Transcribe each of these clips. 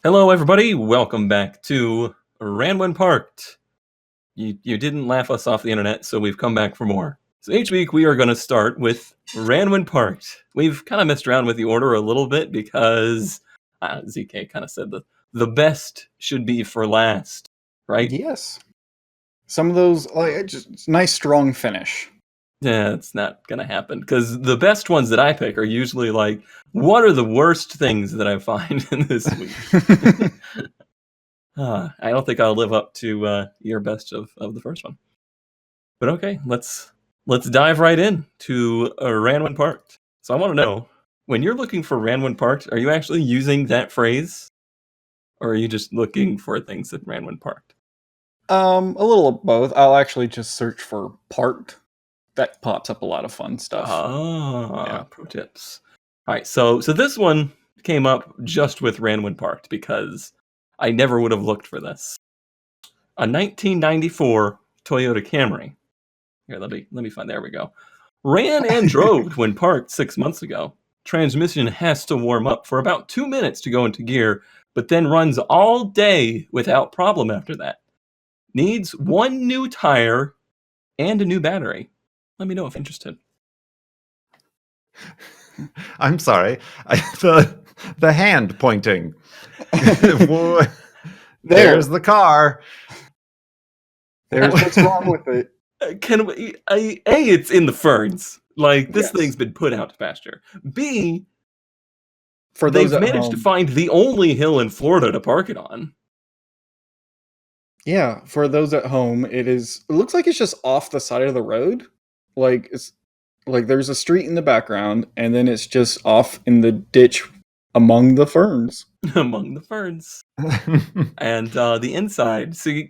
Hello, everybody. Welcome back to Ran When Parked. You didn't laugh us off the internet, so we've come back for more. So each week we are going to start with Ran When Parked. We've kind of messed around with the order a little bit because ZK kind of said the best should be for last, right? Yes. Some of those, just nice strong finish. Yeah, it's not going to happen because the best ones that I pick are usually like, what are the worst things that I find in this week? I don't think I'll live up to your best of the first one. But okay, let's dive right in to Ran When Parked. So I want to know, when you're looking for Ran When Parked, are you actually using that phrase? Or are you just looking for things that ran when parked? A little of both. I'll actually just search for parked. That pops up a lot of fun stuff. Yeah. Pro tips. All right, so this one came up just with Ran When Parked because I never would have looked for this. A 1994 Toyota Camry. Here, let me find. There we go. Ran and drove when parked 6 months ago. Transmission has to warm up for about 2 minutes to go into gear, but then runs all day without problem after that. Needs one new tire and a new battery. Let me know if interested. I'm sorry. The hand pointing. There's the car. There's what's wrong with it. Can we? A, it's in the ferns. Like, this thing's been put out to pasture. B, for those they've managed to find the only hill in Florida to park it on. Yeah, for those at home, it looks like it's just off the side of the road. Like, it's like there's a street in the background, and then it's just off in the ditch among the ferns. Among the ferns. And the inside. See,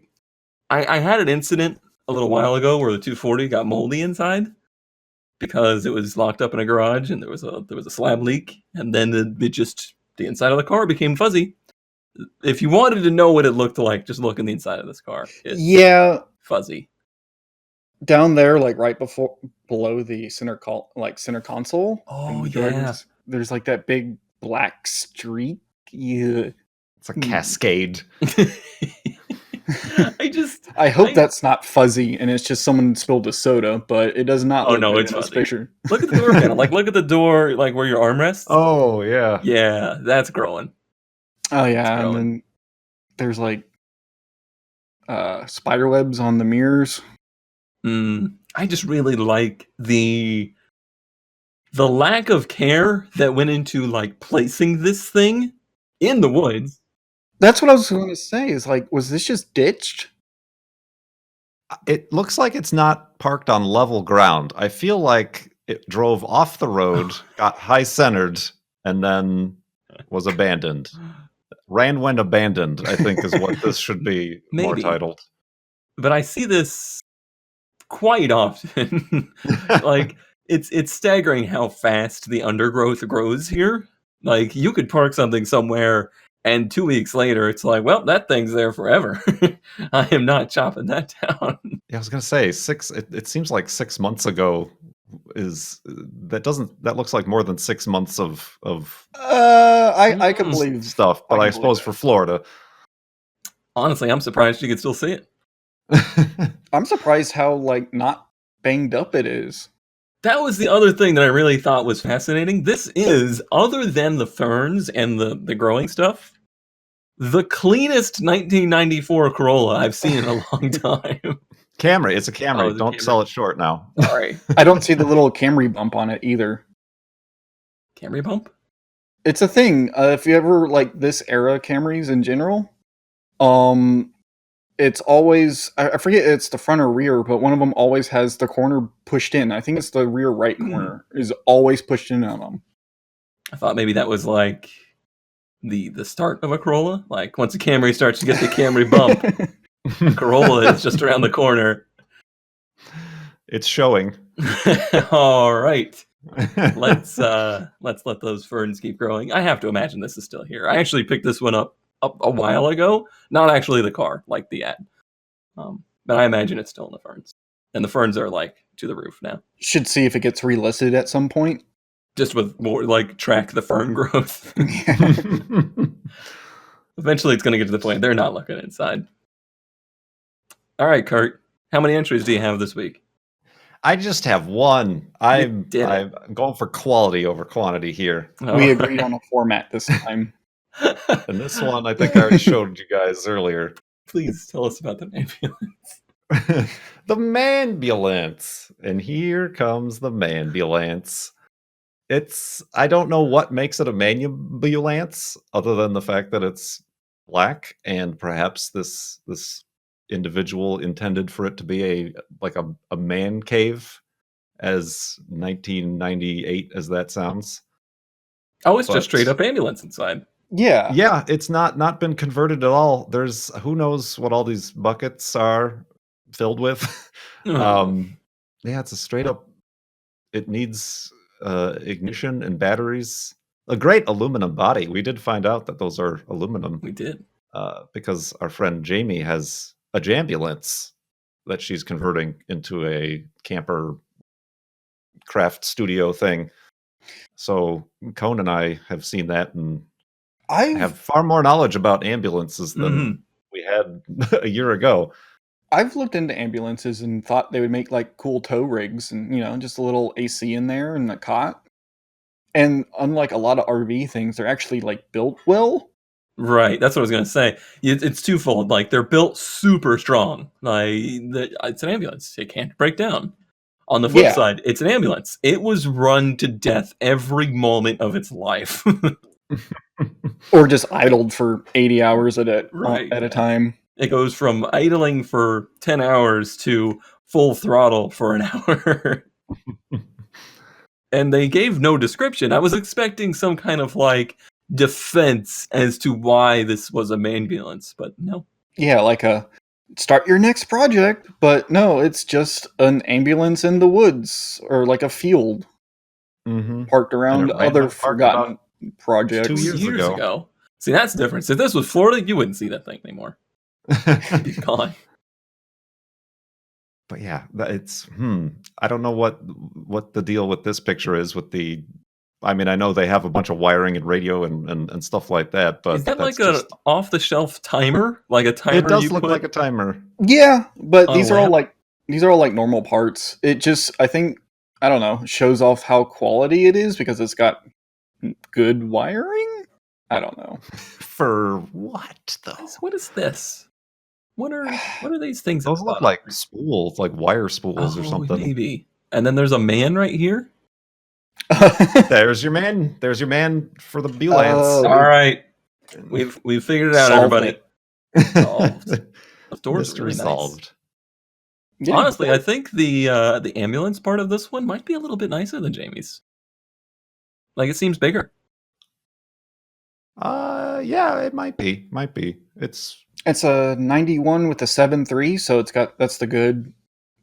I had an incident a little while ago where the 240 got moldy inside because it was locked up in a garage and there was a slab leak, and then the inside of the car became fuzzy. If you wanted to know what it looked like, just look in the inside of this car. It's fuzzy. Down there, like right below the center console. Oh yeah. There's like that big black streak. Yeah. It's a cascade. I hope that's not fuzzy and it's just someone spilled a soda, but it does not. Oh no, it's fuzzy. Picture. Look at the door panel. Look at the door, like where your arm rests. Oh yeah. Yeah, that's growing. Oh yeah, and then there's like spider webs on the mirrors. I just really like the lack of care that went into like placing this thing in the woods. That's what I was going to say. Is like, was this just ditched? It looks like it's not parked on level ground. I feel like it drove off the road, got high centered, and then was abandoned. Ran when abandoned, I think, is what this should be more titled. But I see this quite often. Like, it's staggering how fast the undergrowth grows here. Like, you could park something somewhere, and 2 weeks later, it's like, well, that thing's there forever. I am not chopping that down. Yeah, I was gonna say it seems like 6 months ago that looks like more than 6 months of I can believe stuff, but I suppose for Florida. Honestly, I'm surprised you could still see it. I'm surprised how like not banged up it is. That was the other thing that I really thought was fascinating. This is, other than the ferns and the growing stuff, the cleanest 1994 Corolla I've seen in a long time. Camry. It's a Camry. Don't sell it short now. Sorry. I don't see the little Camry bump on it either. Camry bump? It's a thing. If you ever like this era Camrys in general, it's always, I forget it's the front or rear, but one of them always has the corner pushed in. I think it's the rear right corner is always pushed in on them. I thought maybe that was like the start of a Corolla. Like, once a Camry starts to get the Camry bump, a Corolla is just around the corner. It's showing. All right. Let's let those ferns keep growing. I have to imagine this is still here. I actually picked this one up a while ago. Not actually the car, like the ad. But I imagine it's still in the ferns. And the ferns are like to the roof now. Should see if it gets relisted at some point. Just with more like track the fern growth. Eventually, it's going to get to the point they're not looking inside. All right, Kurt. How many entries do you have this week? I just have one. I'm going for quality over quantity here. We agreed on a format this time. And this one, I think I already showed you guys earlier. Please tell us about the ambulance. The Manbulance. And here comes the Manbulance. I don't know what makes it a Manbulance, other than the fact that it's black, and perhaps this individual intended for it to be a man cave, as 1998 as that sounds. Oh, it's just straight up ambulance inside. Yeah, it's not been converted at all. There's who knows what all these buckets are filled with. Yeah, it's a straight up. It needs ignition and batteries. A great aluminum body. We did find out that those are aluminum. We did. Because our friend Jamie has a Jambulance that she's converting into a camper craft studio thing. So Cone and I have seen that, and I have far more knowledge about ambulances than we had a year ago. I've looked into ambulances and thought they would make like cool tow rigs and, just a little AC in there and a cot. And unlike a lot of RV things, they're actually like built well. Right, that's what I was going to say. It's twofold. Like, they're built super strong. Like, it's an ambulance. It can't break down. On the flip side, it's an ambulance. It was run to death every moment of its life. Or just idled for 80 hours at a time. It goes from idling for 10 hours to full throttle for an hour. And they gave no description. I was expecting some kind of like defense as to why this was a Manbulance, but no. Yeah, like a start your next project, but no, it's just an ambulance in the woods or like a field parked around other forgotten projects 2 years ago. See, that's different. If this was Florida, you wouldn't see that thing anymore. It'd be gone. But yeah, it's I don't know what the deal with this picture is with the. I mean, I know they have a bunch of wiring and radio and stuff like that, but is that like an off-the-shelf timer? Like a timer? It does look like a timer. Yeah, but these are all like normal parts. It just, I think, I don't know, shows off how quality it is because it's got good wiring. I don't know. For what though? What is this? What are these things? Those look like spools, like wire spools or something. Maybe. And then there's a man right here. There's your man. There's your man for the Bulance. All right, we've figured it out, everybody. Solved. The door's really solved. Nice. Yeah, honestly, I think the ambulance part of this one might be a little bit nicer than Jamie's. Like, it seems bigger. Yeah, it might be. It's a 91 with a 7.3, so that's the good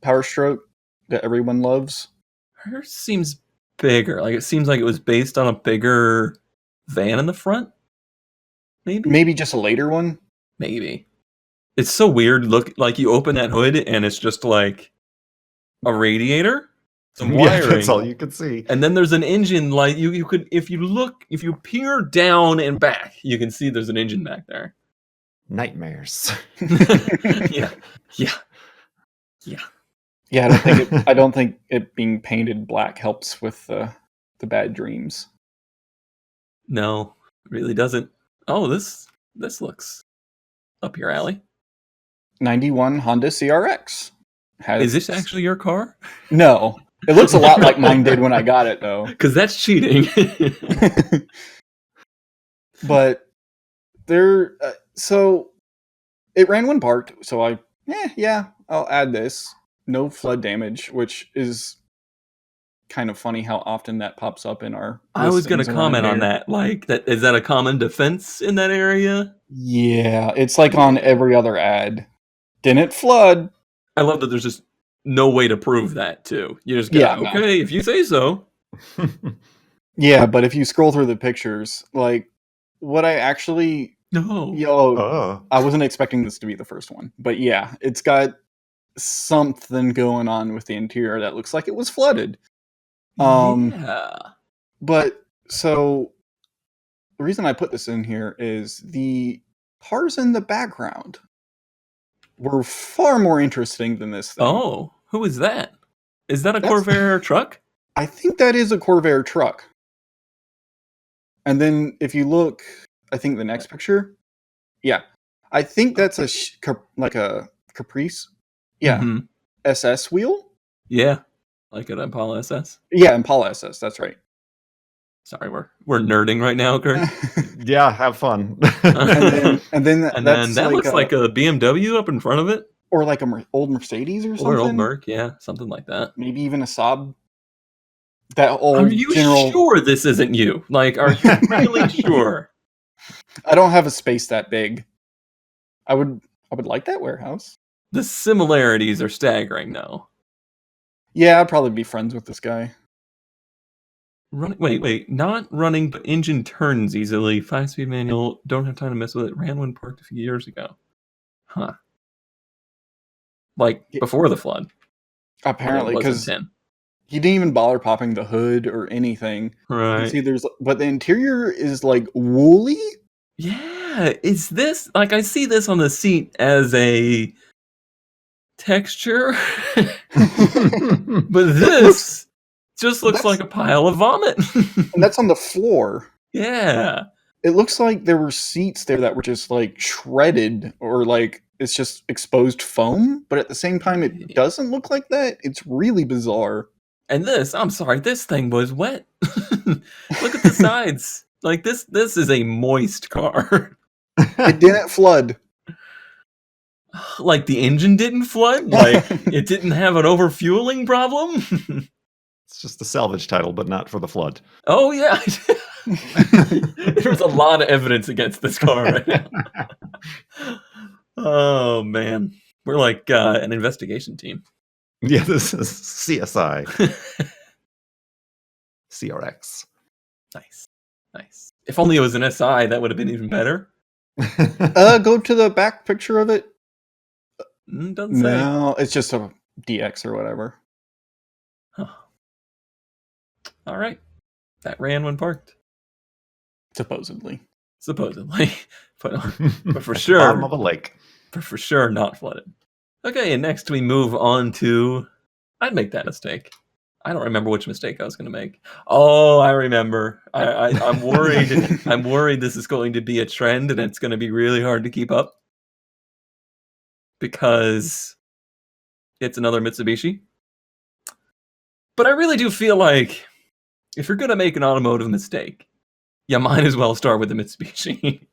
power stroke that everyone loves. Hers seems bigger. Like, it seems like it was based on a bigger van in the front. Maybe just a later one. Maybe. It's so weird. Look, like, you open that hood and it's just like a radiator, some wiring. That's all you can see. And then there's an engine. Like, you could, if you peer down and back, you can see there's an engine back there. Nightmares. Yeah. I don't think it being painted black helps with the bad dreams. No, it really doesn't. Oh, this looks up your alley. 91 Honda CRX. Is this actually your car? No. It looks a lot like mine did when I got it, though. Because that's cheating. But so it ran when parked, so I'll add this. No flood damage, which is kind of funny how often that pops up in our. I was going to comment on that. Like, is that a common defense in that area? Yeah, it's like on every other ad. Didn't flood. I love that there's just no way to prove that, too. You just go, okay, if you say so. Yeah, but if you scroll through the pictures, like, what I actually... No. I wasn't expecting this to be the first one. But yeah, it's got something going on with the interior that looks like it was flooded. Yeah. But, so, the reason I put this in here is the cars in the background were far more interesting than this thing. Oh, who is that? Is that a Corvair truck? I think that is a Corvair truck. And then if you look, I think the next picture, yeah, I think that's like a Caprice, yeah, SS wheel. Yeah, like an Impala SS. Yeah, Impala SS. That's right. Sorry, we're nerding right now, Kurt. Yeah, have fun. and then that looks like a BMW up in front of it, or like a old Mercedes or something, or old Merc, yeah, something like that. Maybe even a Saab. That old. Are you sure this isn't you? Like, are you really sure? I don't have a space that big. I would like that warehouse. The similarities are staggering, though. Yeah, I'd probably be friends with this guy. Wait. Not running, but engine turns easily. 5-speed manual. Don't have time to mess with it. Ran when parked a few years ago. Huh. Like, before the flood. Apparently, because he didn't even bother popping the hood or anything. Right. You see, but the interior is like woolly. Yeah. Is this, like, I see this on the seat as a texture. But this just looks like a pile of vomit. And that's on the floor. Yeah. It looks like there were seats there that were just like shredded, or like it's just exposed foam, but at the same time it doesn't look like that. It's really bizarre. And this thing was wet. Look at the sides. Like this is a moist car. It didn't flood. Like the engine didn't flood? Like it didn't have an overfueling problem? It's just the salvage title, but not for the flood. Oh, yeah. There's a lot of evidence against this car right now. Oh, man. We're like an investigation team. Yeah, this is CSI. CRX. Nice. If only it was an SI, that would have been even better. Go to the back picture of it. Doesn't say. No, it's just a DX or whatever. Huh. All right. That ran when parked. Supposedly. But for sure. Bottom of a lake. But for sure not flooded. Okay, and next we move on to... I'd make that mistake. I don't remember which mistake I was going to make. Oh, I remember. I'm worried. I'm worried this is going to be a trend and it's going to be really hard to keep up. Because it's another Mitsubishi. But I really do feel like if you're going to make an automotive mistake, you might as well start with the Mitsubishi.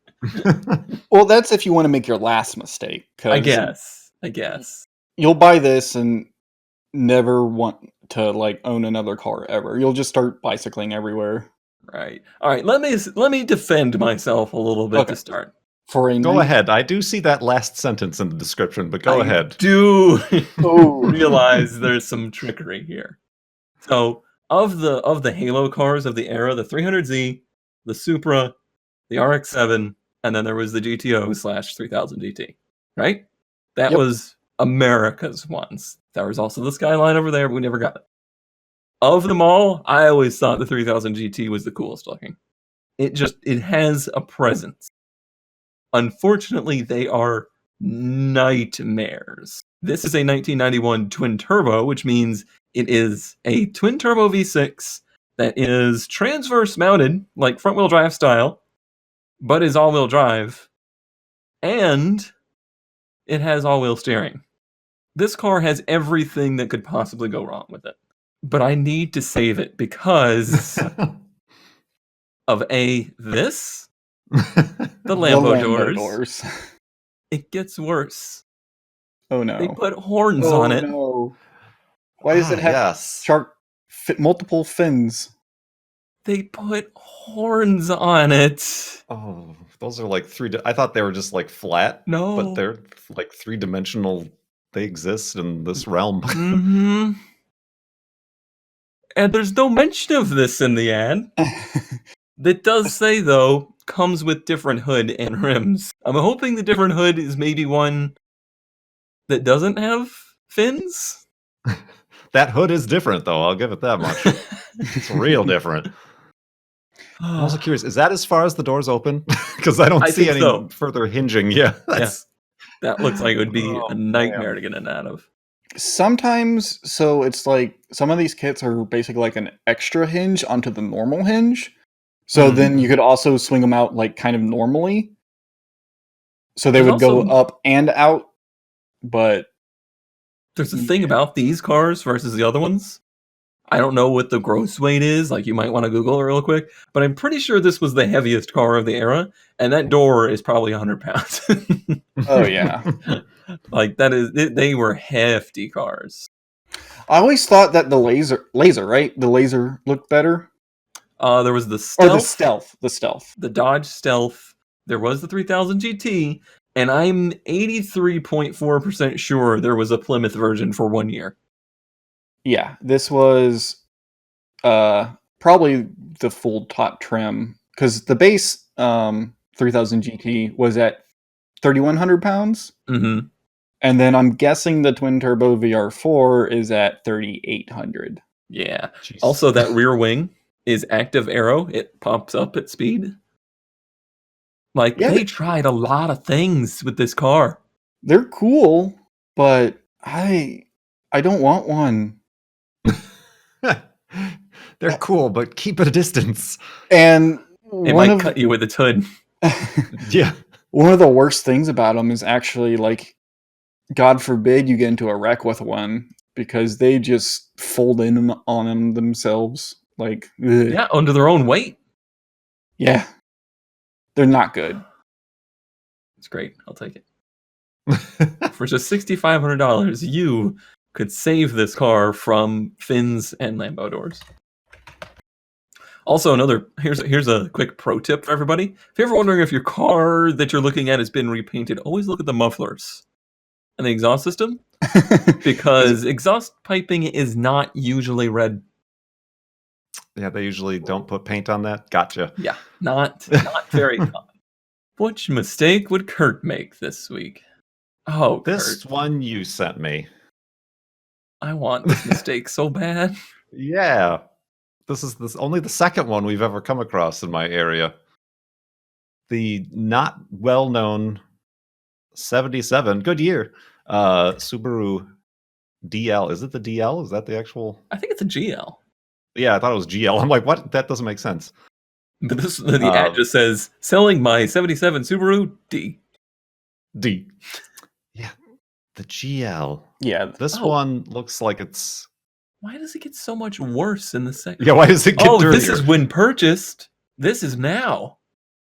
Well, that's if you want to make your last mistake. I guess. You'll buy this and never want to like own another car ever. You'll just start bicycling everywhere. Right. All right. Let me defend myself a little bit to start. Go ahead. I do see that last sentence in the description, but go ahead. Do realize there's some trickery here. So of the Halo cars of the era, the 300Z, the Supra, the RX-7, and then there was the GTO / 3000 GT. Right? That was America's ones. There was also the Skyline over there, but we never got it. Of them all, I always thought the 3000 GT was the coolest looking. It has a presence. Unfortunately, they are nightmares. This is a 1991 twin turbo, which means it is a twin turbo V6 that is transverse mounted, like front wheel drive style, but is all wheel drive, and it has all wheel steering. This car has everything that could possibly go wrong with it. But I need to save it because of this, the Lambo doors. It gets worse. Oh no. They put horns on it. No. Why does it have multiple fins? They put horns on it. Oh, those are like I thought they were just like flat. No. But they're like 3-dimensional. They exist in this realm. Mm-hmm. And there's no mention of this in the ad. That does say, though, comes with different hood and rims. I'm hoping the different hood is maybe one that doesn't have fins. That hood is different, though. I'll give it that much. It's real different. I'm also curious, is that as far as the doors open? Because I don't see any further hinging. Yeah, that looks like it would be a nightmare to get in and out of. Sometimes, so it's like some of these kits are basically like an extra hinge onto the normal hinge. So then you could also swing them out like kind of normally. So they would go up and out, but there's a thing about these cars versus the other ones. I don't know what the gross weight is. Like, you might want to Google it real quick, but I'm pretty sure this was the heaviest car of the era, and that door is probably 100 pounds. Oh yeah, like that is. They were hefty cars. I always thought that the laser, right? The laser looked better. There was the stealth, the stealth, the Dodge Stealth. There was the 3000 GT, and I'm 83.4% sure there was a Plymouth version for 1 year. Yeah, this was probably the full top trim, because the base 3000 GT was at 3,100 pounds. Mm-hmm. And then I'm guessing the twin turbo VR4 is at 3,800. Yeah. Jeez. Also, that rear wing is active aero. It pops up at speed. Like, they tried a lot of things with this car. They're cool, but I don't want one. They're cool, but keep at a distance. And it might cut you with its hood. Yeah. One of the worst things about them is actually, like, God forbid you get into a wreck with one, because they just fold in on them themselves. Like, ugh. Yeah, under their own weight. Yeah. They're not good. It's great. I'll take it. For just $6,500, you could save this car from fins and Lambo doors. Also, here's a quick pro tip for everybody. If you're ever wondering if your car that you're looking at has been repainted, always look at the mufflers and the exhaust system, because exhaust piping is not usually red. Yeah, they usually don't put paint on that. Gotcha. Yeah, not very common. Which mistake would Kurt make this week? Oh, this Kurt. One you sent me. I want this mistake so bad. Yeah. This is only the second one we've ever come across in my area. The not well-known 77, good year, Subaru DL. Is it the DL? Is that the actual? I think it's a GL. Yeah, I thought it was GL. I'm like, what? That doesn't make sense. But the ad just says, selling my 77 Subaru D. Yeah, the GL. Yeah. This one looks like it's... Why does it get so much worse in the second? Yeah, why does it get dirtier? This is when purchased. This is now.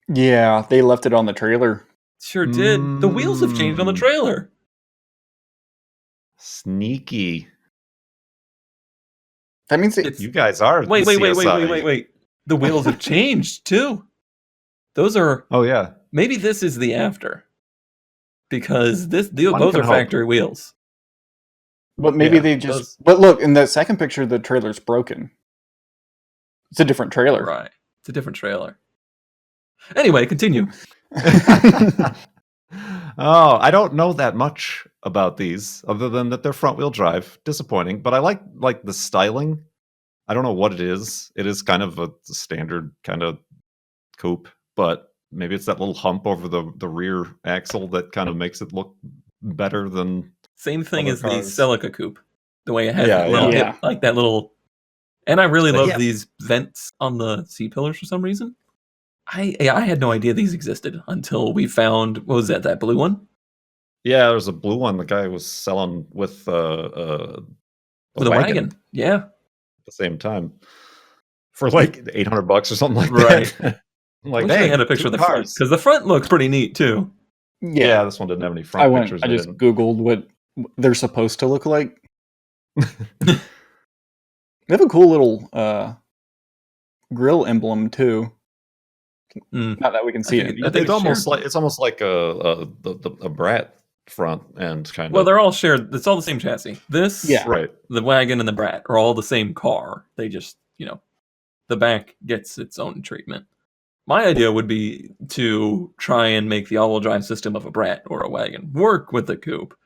Yeah, they left it on the trailer. Sure did. The wheels have changed on the trailer. Sneaky. That means you guys are. Wait. The wheels have changed too. Those are. Oh yeah. Maybe this is the after, because those are factory wheels. But maybe they just. But look, in that second picture, the trailer's broken. It's a different trailer. Right. It's a different trailer. Anyway, continue. Oh, I don't know that much about these, other than that they're front-wheel drive. Disappointing, but I like the styling. I don't know what it is. It is kind of a standard kind of coupe, but maybe it's that little hump over the rear axle that kind of makes it look better than... Same thing as the Celica coupe. The way it has like that little... And I really love these vents on the C-pillars for some reason. I had no idea these existed until we found, what was that blue one? Yeah, there was a blue one the guy was selling with a wagon. Yeah. At the same time. For like $800 or something like that. Right. I'm like, hey, I had a picture of the front, because the front looks pretty neat too. Yeah, this one didn't have any front pictures. I just Googled what they're supposed to look like. They have a cool little grill emblem too. Not that we can see it. It's almost like a Brat front end kind of. Well, they're all shared. It's all the same chassis. This, right. The wagon and the Brat are all the same car. They just, the back gets its own treatment. My idea would be to try and make the all-wheel drive system of a Brat or a wagon work with the coupe,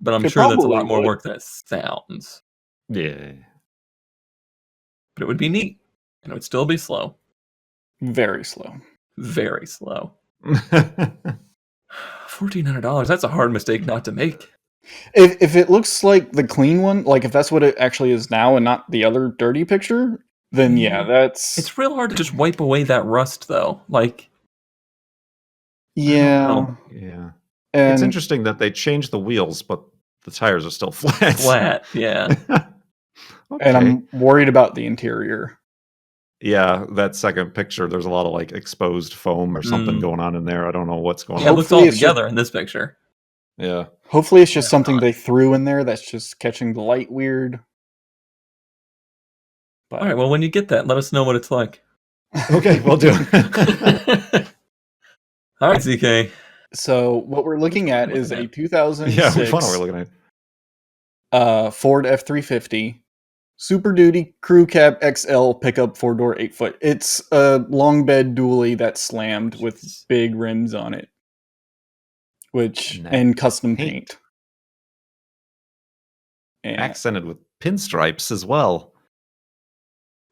but I'm sure that's a lot more work than it sounds. Yeah. But it would be neat, and it would still be slow. Very slow. Very slow. $1,400. That's a hard mistake not to make. If it looks like the clean one, like if that's what it actually is now and not the other dirty picture, then yeah, that's... It's real hard to just wipe away that rust, though. Like... Yeah. Yeah. And it's interesting that they changed the wheels, but the tires are still flat. Flat, yeah. Okay. And I'm worried about the interior. Yeah, that second picture, there's a lot of like exposed foam or something going on in there. I don't know what's going Yeah, on. it looks all together in this picture. Yeah. Hopefully it's just something they threw in there that's just catching the light weird. But... All right, well, when you get that, let us know what it's like. Okay, we'll do. All right, ZK. So what we're looking at is a 2006 Yeah, which one are we looking at? Ford F-350 Super Duty Crew Cab XL pickup 4-door 8-foot. It's a long bed dually that's slammed with big rims on it, and custom paint. And, accented with pinstripes as well.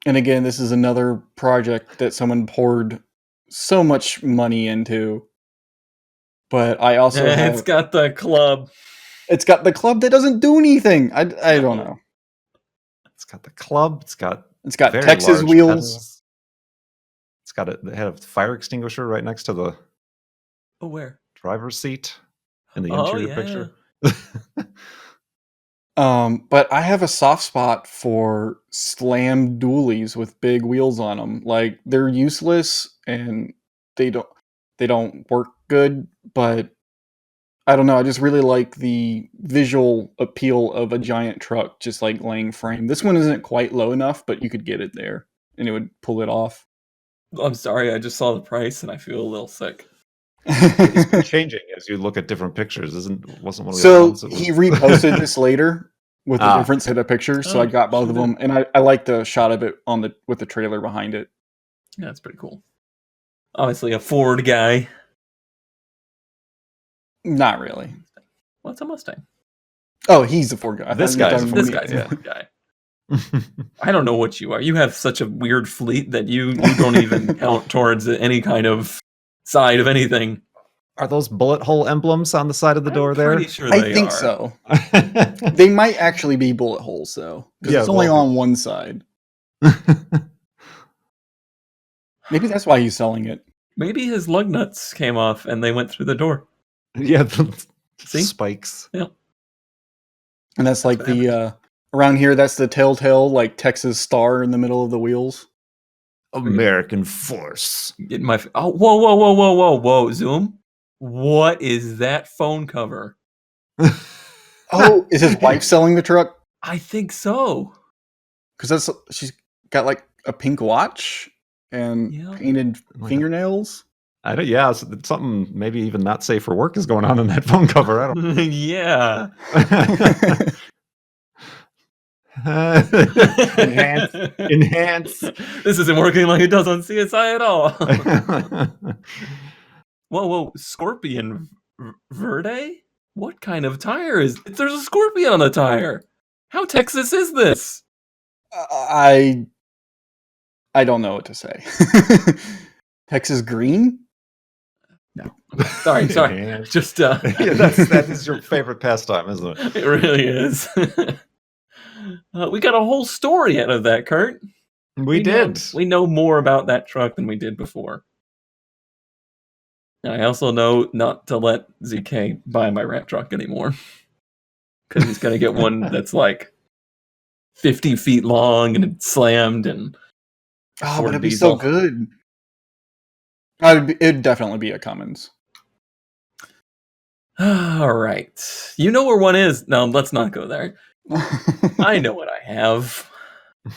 And again, this is another project that someone poured so much money into. But I also have... It's got the club. It's got the club that doesn't do anything. I don't know. It's got the club. It's got very Texas large wheels. pedals. It's got it had a fire extinguisher right next to the where? Driver's seat in the interior picture. But I have a soft spot for slam dualies with big wheels on them. Like, they're useless and they don't work good, but I don't know, I just really like the visual appeal of a giant truck just like laying frame. This one isn't quite low enough, but you could get it there and it would pull it off. I'm sorry, I just saw the price and I feel a little sick. It's been changing as you look at different pictures. Wasn't one of the so other ones that he reposted this later with a different set of pictures, so I got both of did. them, and I like the shot of it with the trailer behind it. Yeah, that's pretty cool. Obviously a Ford guy. Not really. What's a Mustang? Oh, he's the Ford guy. This guy's a This guy's a Ford guy. I don't know what you are. You have such a weird fleet that you don't even count towards any kind of side of anything. Are those bullet hole emblems on the side of the door there? Pretty sure I they think are. so. They might actually be bullet holes, though, because it's only on one side. Maybe that's why he's selling it. Maybe his lug nuts came off and they went through the door. Yeah, the See? spikes. Yeah. And that's like the around here. That's the telltale like Texas star in the middle of the wheels. American Force. Get my whoa! Zoom. What is that phone cover? Oh, is his wife selling the truck? I think so. Because she's got like a pink watch and painted fingernails. Yeah, something maybe even not safe for work is going on in that phone cover. I don't. Yeah. Enhance. This isn't working like it does on CSI at all. Whoa! Scorpion Verde? What kind of tire is? There's a scorpion on the tire. How Texas is this? I don't know what to say. Texas green? No. Sorry. Just yeah, that is your favorite pastime, isn't it? It really is. We got a whole story out of that, Kurt. We did. We know more about that truck than we did before. And I also know not to let ZK buy my ramp truck anymore. Because he's going to get one that's like 50 feet long and it's slammed and... Oh, but it'd be so good. It'd definitely be a Cummins. All right. You know where one is. No, let's not go there. I know what I have.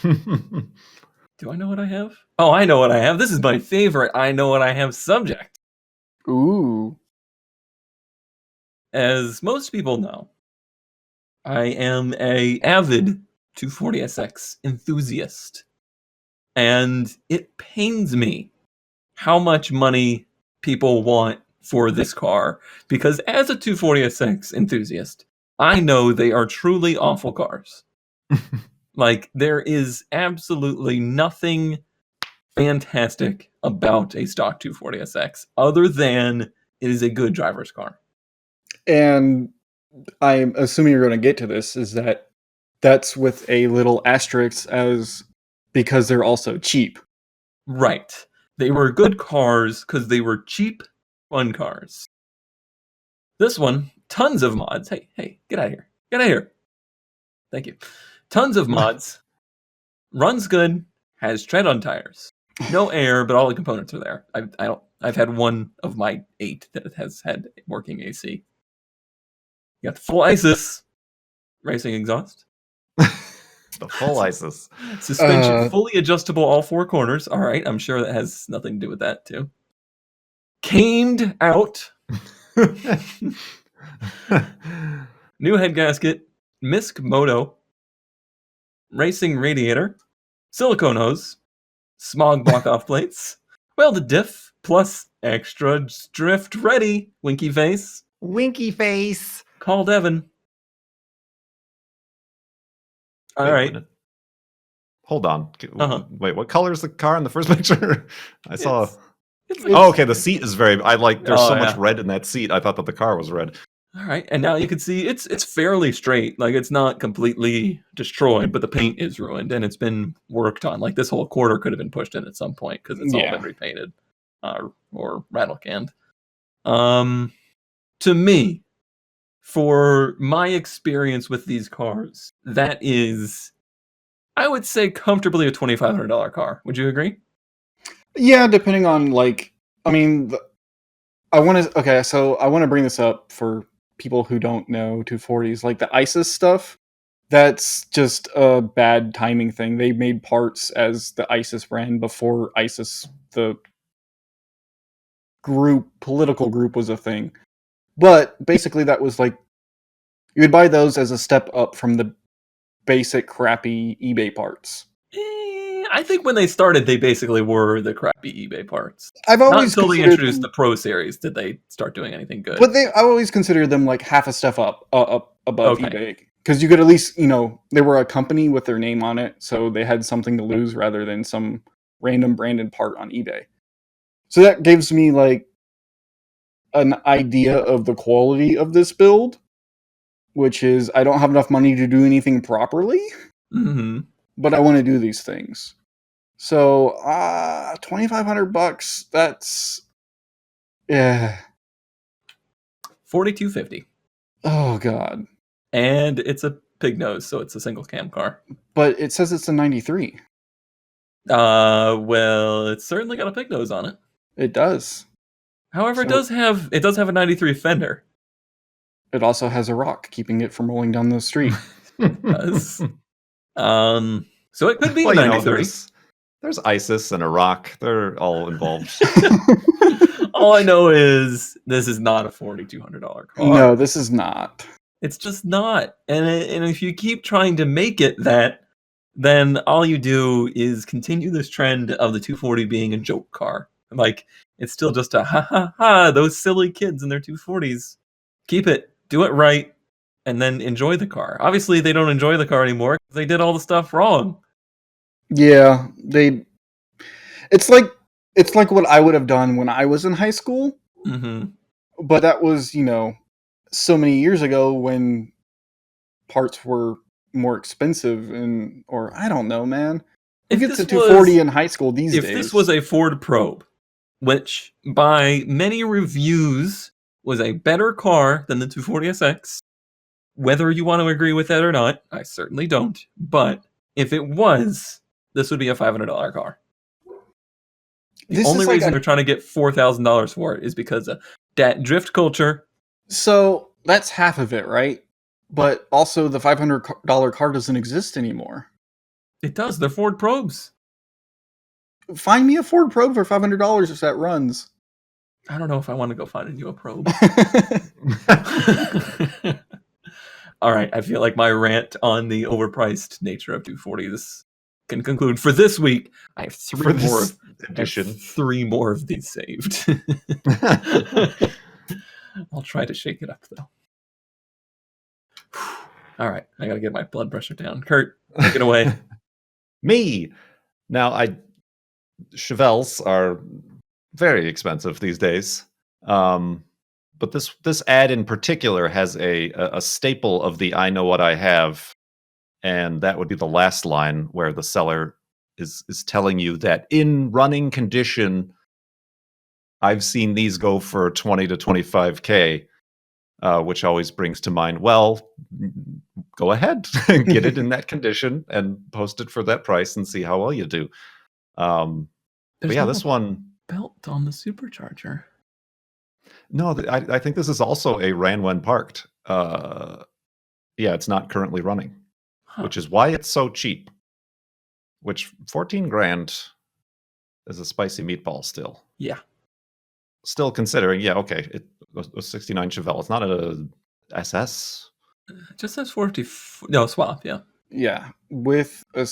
Do I know what I have? Oh, I know what I have. This is my favorite I know what I have subject. Ooh. As most people know, I am an avid 240SX enthusiast. And it pains me how much money people want for this car. Because as a 240SX enthusiast, I know they are truly awful cars. Like, there is absolutely nothing fantastic about a stock 240SX, other than it is a good driver's car. And I'm assuming you're going to get to this, is that's with a little asterisk as because they're also cheap. Right. They were good cars because they were cheap, fun cars. This one, tons of mods. Hey, get out of here. Get out of here. Thank you. Tons of mods. Runs good. Has tread on tires. No air, but all the components are there. I've had one of my 8 that has had working AC. You got the full ISIS racing exhaust. The full ISIS. Suspension fully adjustable all 4 corners. All right, I'm sure that has nothing to do with that too. Caned out. New head gasket. Misk Moto. Racing radiator. Silicone hose. Smog block-off plates. Welded diff. Plus extra drift ready. Winky face. Winky face. Called Evan. All right. Hold on. Uh-huh. Wait, what color is the car in the first picture? I saw. It's okay. The seat is very. There's so much yeah. red in that seat. I thought that the car was red. All right, and now you can see it's fairly straight. Like, it's not completely destroyed, but the paint is ruined and it's been worked on. Like, this whole quarter could have been pushed in at some point because it's all been repainted or rattle canned. To me, for my experience with these cars, that is, I would say, comfortably a $2,500 car. Would you agree? Yeah, depending on, like, I mean, I want to bring this up for people who don't know 240s. Like, the ISIS stuff, that's just a bad timing thing. They made parts as the ISIS brand before ISIS, the political group, was a thing. But basically that was like, you would buy those as a step up from the basic crappy eBay parts. I think when they started, they basically were the crappy eBay parts. I've always Not until they introduced the Pro Series did they start doing anything good. But I always considered them like half a step up above eBay. Because you could at least, they were a company with their name on it, so they had something to lose rather than some random branded part on eBay. So that gives me like an idea of the quality of this build, which is I don't have enough money to do anything properly, but I want to do these things. So, $2,500. That's $4,250. Oh god! And it's a pig nose, so it's a single cam car. But it says it's a 93. Well, it's certainly got a pig nose on it. It does. However, it does have a 93 fender. It also has a rock keeping it from rolling down the street. It does. So it could be a 93. There's ISIS and a rock. They're all involved. All I know is this is not a $4,200 car. No, this is not. It's just not. And if you keep trying to make it that, then all you do is continue this trend of the 240 being a joke car. Like, it's still just a ha ha ha, those silly kids in their 240s. Keep it, do it right, and then enjoy the car. Obviously, they don't enjoy the car anymore because they did all the stuff wrong. Yeah, it's like what I would have done when I was in high school. But that was, so many years ago when parts were more expensive or I don't know, man. If it's a 240 in high school these days. If this was a Ford Probe, which by many reviews was a better car than the 240SX, whether you want to agree with that or not, I certainly don't. But if it was, this would be a $500 car. The only reason they're trying to get $4,000 for it is because of that drift culture. So that's half of it, right? But also the $500 car doesn't exist anymore. It does. They're Ford Probes. Find me a Ford Probe for $500 if that runs. I don't know if I want to go find you a Probe. All right. I feel like my rant on the overpriced nature of 240s can conclude for this week. I have three more of these saved. I'll try to shake it up though. All right, I gotta get my blood pressure down. Kurt, take it away. Me. Now, Chevelles are very expensive these days. But this ad in particular has a staple of the "I know what I have," and that would be the last line where the seller is telling you that in running condition, I've seen these go for 20 to 25K, which always brings to mind, well, go ahead, get it in that condition and post it for that price and see how well you do. But yeah, this one belt on the supercharger. No, I think this is also a ran when parked. Yeah, it's not currently running, which is why it's so cheap. Which 14 grand is a spicy meatball still. Yeah. Still considering, yeah, okay, a 69 Chevelle. It's not a SS. It just says 40. No, swap, yeah. Yeah, with a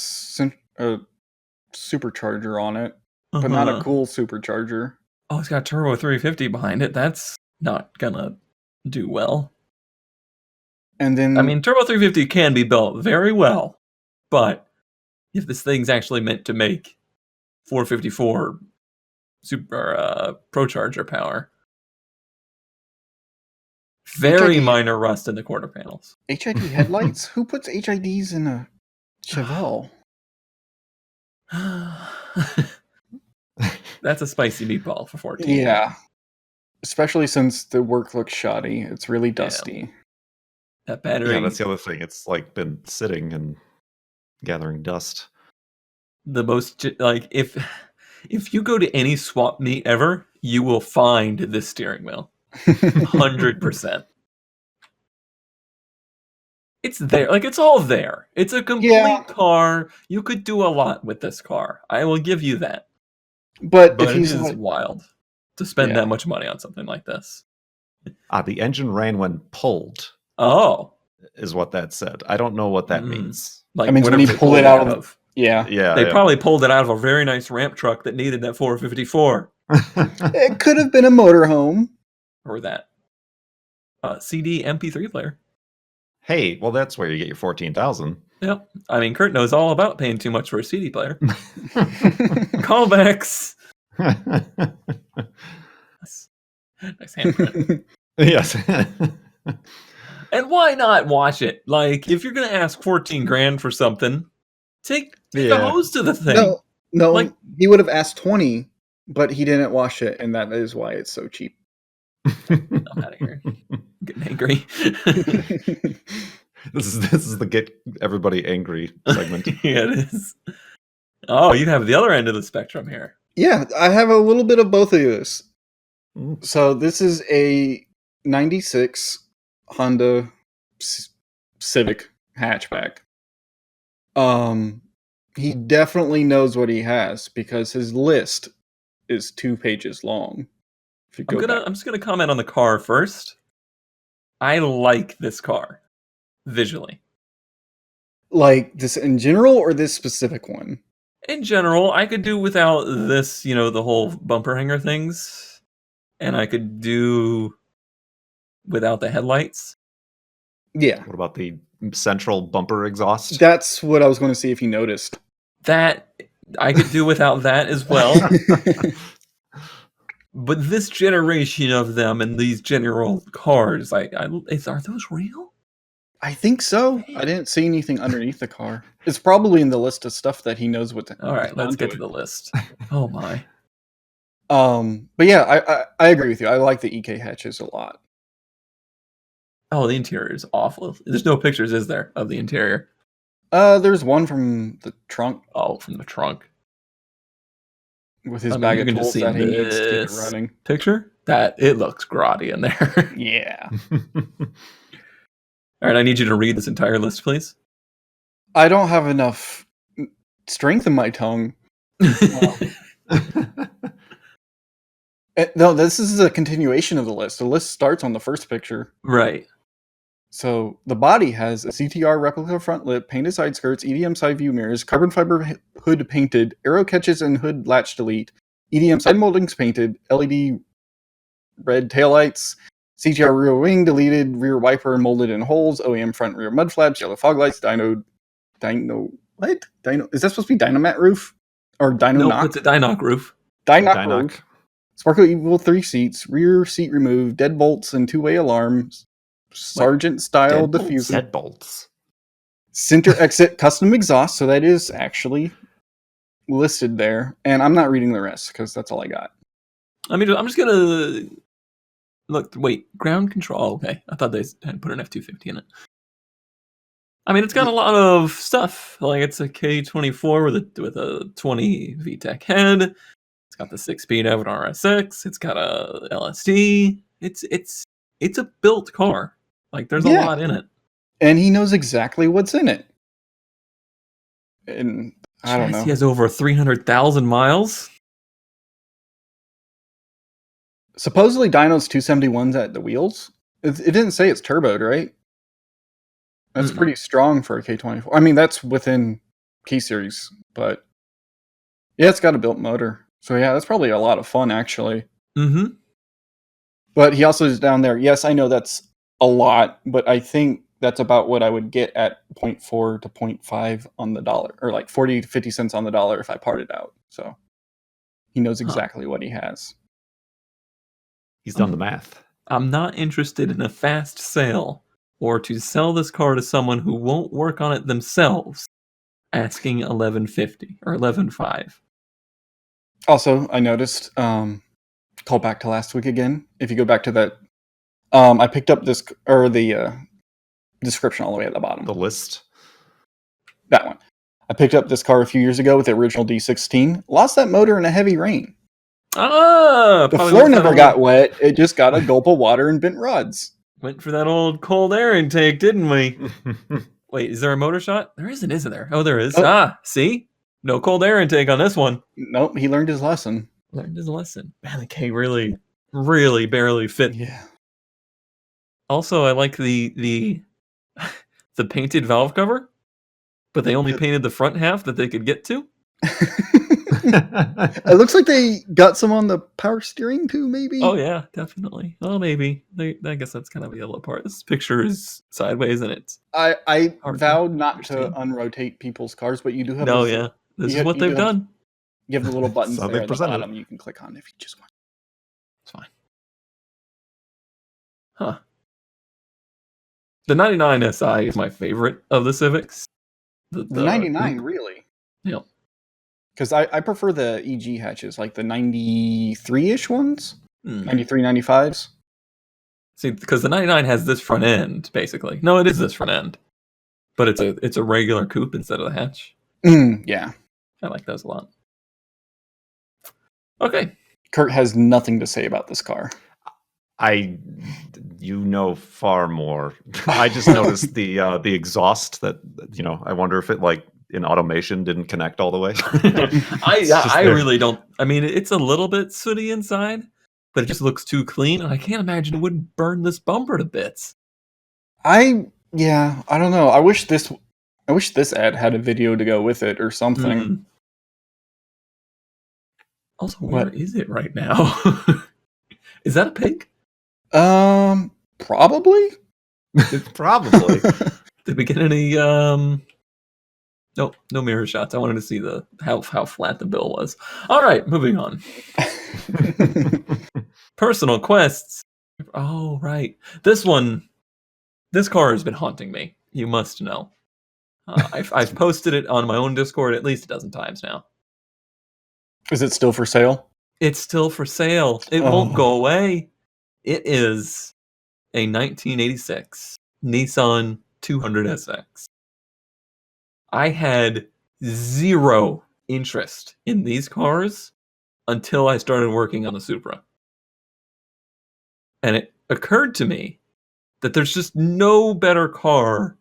supercharger on it, but not a cool supercharger. Oh, it's got turbo 350 behind it. That's not gonna do well. And then, I mean, turbo 350 can be built very well, but if this thing's actually meant to make 454 super ProCharger power, very HID, minor rust in the quarter panels. HID headlights? Who puts HIDs in a Chevelle? That's a spicy meatball for 14. Yeah. Especially since the work looks shoddy. It's really dusty. Yeah. That battery. Yeah, that's the other thing. It's like been sitting and gathering dust. The most, like, if you go to any swap meet ever, you will find this steering wheel. 100%. It's there. Like, it's all there. It's a complete car. You could do a lot with this car. I will give you that. But if it is wild to spend that much money on something like this. The engine ran when pulled. Oh. Is what that said. I don't know what that means. Like, I mean, when he pulled it out of... Yeah. They probably pulled it out of a very nice ramp truck that needed that 454. It could have been a motorhome. Or that CD MP3 player. Hey, well, that's where you get your 14,000. Yep. I mean, Kurt knows all about paying too much for a CD player. Callbacks. Nice handprint. Yes. And why not wash it? Like, if you're going to ask 14 grand for something, take the hose to the thing. No, like, he would have asked 20, but he didn't wash it, and that is why it's so cheap. I'm out of here. I'm getting angry. This is the get everybody angry segment. Yeah, it is. Oh, you have the other end of the spectrum here. Yeah, I have a little bit of both of this. So this is a 96 Honda Civic hatchback. He definitely knows what he has because his list is 2 pages long. I'm just gonna comment on the car first. I like this car visually. Like this in general or this specific one? In general, I could do without this, the whole bumper hanger things. And I could do without the headlights. Yeah. What about the central bumper exhaust? That's what I was going to see if you noticed. That I could do without that as well. But this generation of them and these general cars, are those real? I think so. I didn't see anything underneath the car. It's probably in the list of stuff that he knows what to. All right, let's get to the list. Oh my. But yeah, I agree with you. I like the EK hatches a lot. Oh, the interior is awful. There's no pictures, is there, of the interior? There's one from the trunk. Oh, from the trunk. With his bag of tools that he needs to keep it running. Picture? That it looks grotty in there. Yeah. All right, I need you to read this entire list, please. I don't have enough strength in my tongue. No, this is a continuation of the list. The list starts on the first picture. Right. So the body has a CTR replica front lip, painted side skirts, EDM side view mirrors, carbon fiber hood painted, arrow catches and hood latch delete, EDM side moldings painted, LED red taillights, CTR rear wing deleted, rear wiper molded in holes, OEM front rear mud flaps, yellow fog lights, dyno, is that supposed to be Dynamat roof? or Dino Nope, Knock. it's a Dynock roof. Dynock roof. Sparkle Evil 3 seats, rear seat removed, deadbolts and two-way alarms, Sergeant style diffuser. Deadbolts. Center exit custom exhaust, so that is actually listed there. And I'm not reading the rest because that's all I got. I mean, I'm just gonna look. Wait, ground control. Okay, I thought they had put an F-250 in it. I mean, it's got a lot of stuff. Like it's a K24 with a 20 VTEC head. It's got the 6-speed Avatar RSX. It's got a LSD. It's a built car. Like there's a lot in it. And he knows exactly what's in it. And I don't know. He has over 300,000 miles. Supposedly Dyno's 271's at the wheels. It didn't say it's turboed, right? That's pretty strong for a K24. I mean, that's within K series, but yeah, it's got a built motor. So yeah, that's probably a lot of fun, actually. Mm-hmm. But he also is down there. Yes, I know that's a lot, but I think that's about what I would get at 0.4 to 0.5 on the dollar, or like 40 to 50 cents on the dollar if I parted out. So he knows exactly what he has. He's done the math. I'm not interested in a fast sale or to sell this car to someone who won't work on it themselves, asking $11.50 or $11.5. Also, I noticed, call back to last week again. If you go back to that, I picked up this, or the description all the way at the bottom. The list? That one. I picked up this car a few years ago with the original D16. Lost that motor in a heavy rain. The floor never got wet. It just got a gulp of water and bent rods. Went for that old cold air intake, didn't we? Wait, is there a motor shot? There isn't there? Oh, there is. Oh. See? No cold air intake on this one. Nope, he learned his lesson. Man, the K really, really barely fit. Yeah. Also, I like the painted valve cover, but they only painted the front half that they could get to. It looks like they got some on the power steering too, maybe. Oh yeah, definitely. Well, maybe. I guess that's kind of the yellow part. This picture is sideways, and it's. I vowed not to unrotate people's cars, but you do have. No, yeah, this is what they've done. You have the little buttons there at the bottom you can click on if you just want. It's fine. Huh. The 99 SI is my favorite of the Civics. The 99, really? Yeah. Because I prefer the EG hatches, like the 93-ish ones, 93, 95s. See, because the 99 has this front end, basically. No, it is this front end, but it's a regular coupe instead of the hatch. Yeah, I like those a lot. Okay, Kurt has nothing to say about this car. You know far more. I just noticed the exhaust that I wonder if it in automation didn't connect all the way. I really don't. I mean, it's a little bit sooty inside, but it just looks too clean, and I can't imagine it wouldn't burn this bumper to bits. I don't know. I wish this ad had a video to go with it or something. Also, where is it right now? Is that a pig? Probably. Probably. Did we get any Nope, no mirror shots. I wanted to see how flat the bill was. All right, moving on. Personal quests. Oh, right. This car has been haunting me. You must know. I've posted it on my own Discord at least a dozen times now. Is it still for sale? It's still for sale. It won't go away. It is a 1986 Nissan 200SX. I had zero interest in these cars until I started working on the Supra. And it occurred to me that there's just no better car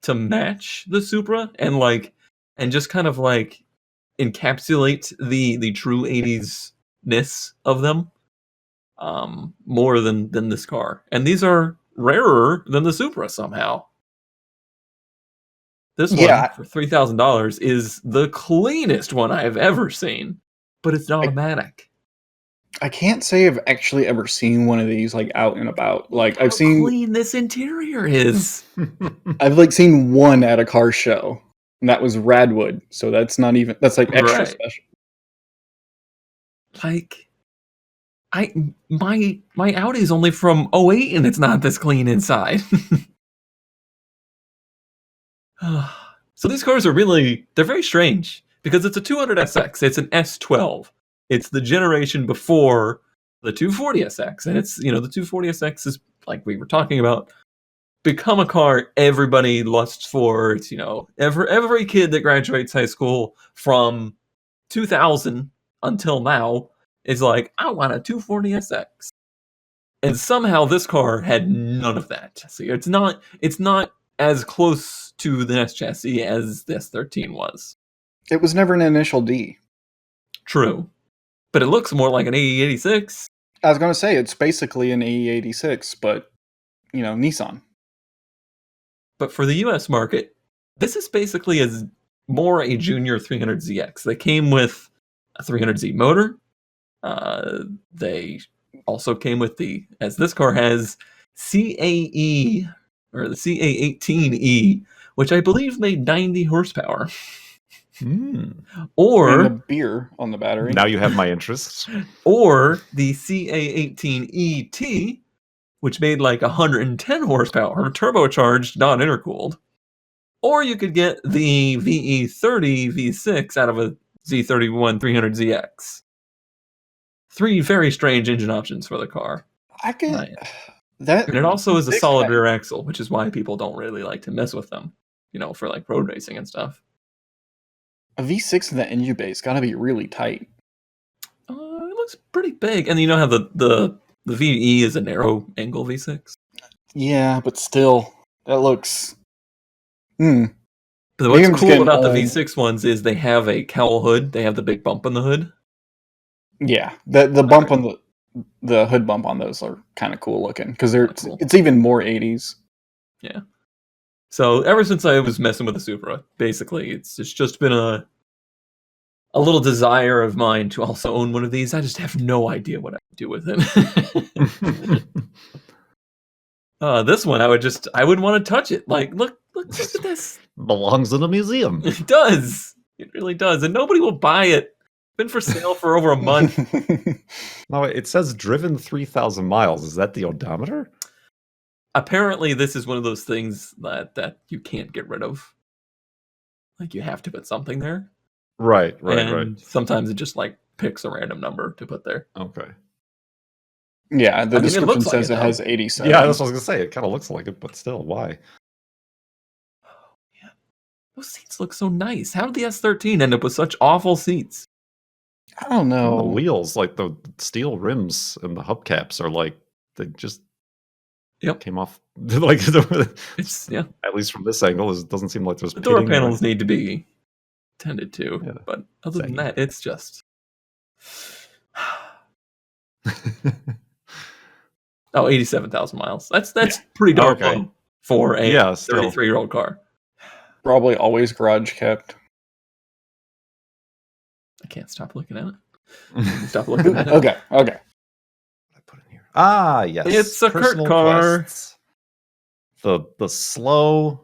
to match the Supra and just kind of encapsulate the true 80s-ness of them more than this car. And these are rarer than the Supra somehow. This one, for $3,000, is the cleanest one I have ever seen, but it's an automatic. I can't say I've actually ever seen one of these out and about. I've seen how clean this interior is. I've seen one at a car show, and that was Radwood. So that's not even extra special. Like, my Audi is only from '08 and it's not this clean inside. So these cars are they're very strange because it's a 200SX. It's an S12. It's the generation before the 240SX. And it's, the 240SX is, like we were talking about, become a car everybody lusts for. It's, every kid that graduates high school from 2000 until now is like, I want a 240SX. And somehow this car had none of that. See, it's not as close to the S chassis as the S13 was. It was never an initial D. True. But it looks more like an AE86. I was going to say, it's basically an AE86, but, Nissan. But for the US market, this is basically more a junior 300ZX. They came with a 300Z motor. They also came with as this car has, CAE, or the CA18E, which I believe made 90 horsepower. Or and a beer on the battery. Now you have my interests. Or the CA18ET, which made like 110 horsepower, turbocharged, not intercooled. Or you could get the VE30 V6 out of a Z31 300ZX. 3 very strange engine options for the car. And it also is a solid rear axle, which is why people don't really like to mess with them, for like road racing and stuff. A V6 in the engine bay has got to be really tight. It looks pretty big, and you know how the VE is a narrow angle V6. Yeah, but still, that looks. But what's cool about the V6 ones is they have a cowl hood. They have the big bump on the hood. Yeah, the bump on the hood bump on those are kind of cool looking because it's even more 80s. Yeah. So ever since I was messing with the Supra, basically it's just been a little desire of mine to also own one of these. I just have no idea what I would do with it. This one I would want to touch it. Like look at this. Belongs in a museum. It does. It really does, and nobody will buy it. Been for sale for over a month. No, it says driven 3,000 miles. Is that the odometer? Apparently, this is one of those things that you can't get rid of. Like, you have to put something there. Right. Sometimes it just, like, picks a random number to put there. Okay. Yeah, the description says it has 87. Yeah, that's what I was going to say. It kind of looks like it, but still, why? Oh, yeah. Those seats look so nice. How did the S13 end up with such awful seats? I don't know. The wheels, like the steel rims and the hubcaps are like, they just came off. Like, it's at least from this angle, it doesn't seem like there's the door panels need to be tended to. Yeah. But other than that, it's just. Oh, 87,000 miles. That's pretty darn low for a 33-year-old car. Probably always garage kept. I can't stop looking at it. Stop looking at it. Okay. What I put in here? Ah, yes. It's a Kurt car. Quests. The slow,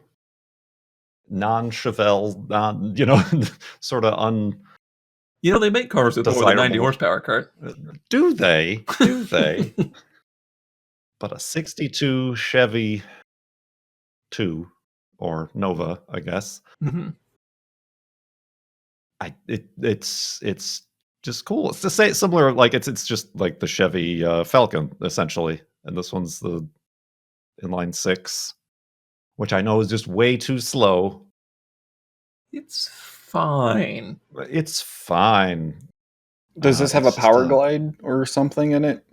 non-Chevelle, sort of they make cars with more than 90 horsepower, Kurt. Do they? But a 62 Chevy II or Nova, I guess. Mm-hmm. It's just cool. It's to say similar, like it's just like the Chevy Falcon essentially, and this one's the inline 6, which I know is just way too slow. It's fine. It's fine. Does this have a power glide or something in it?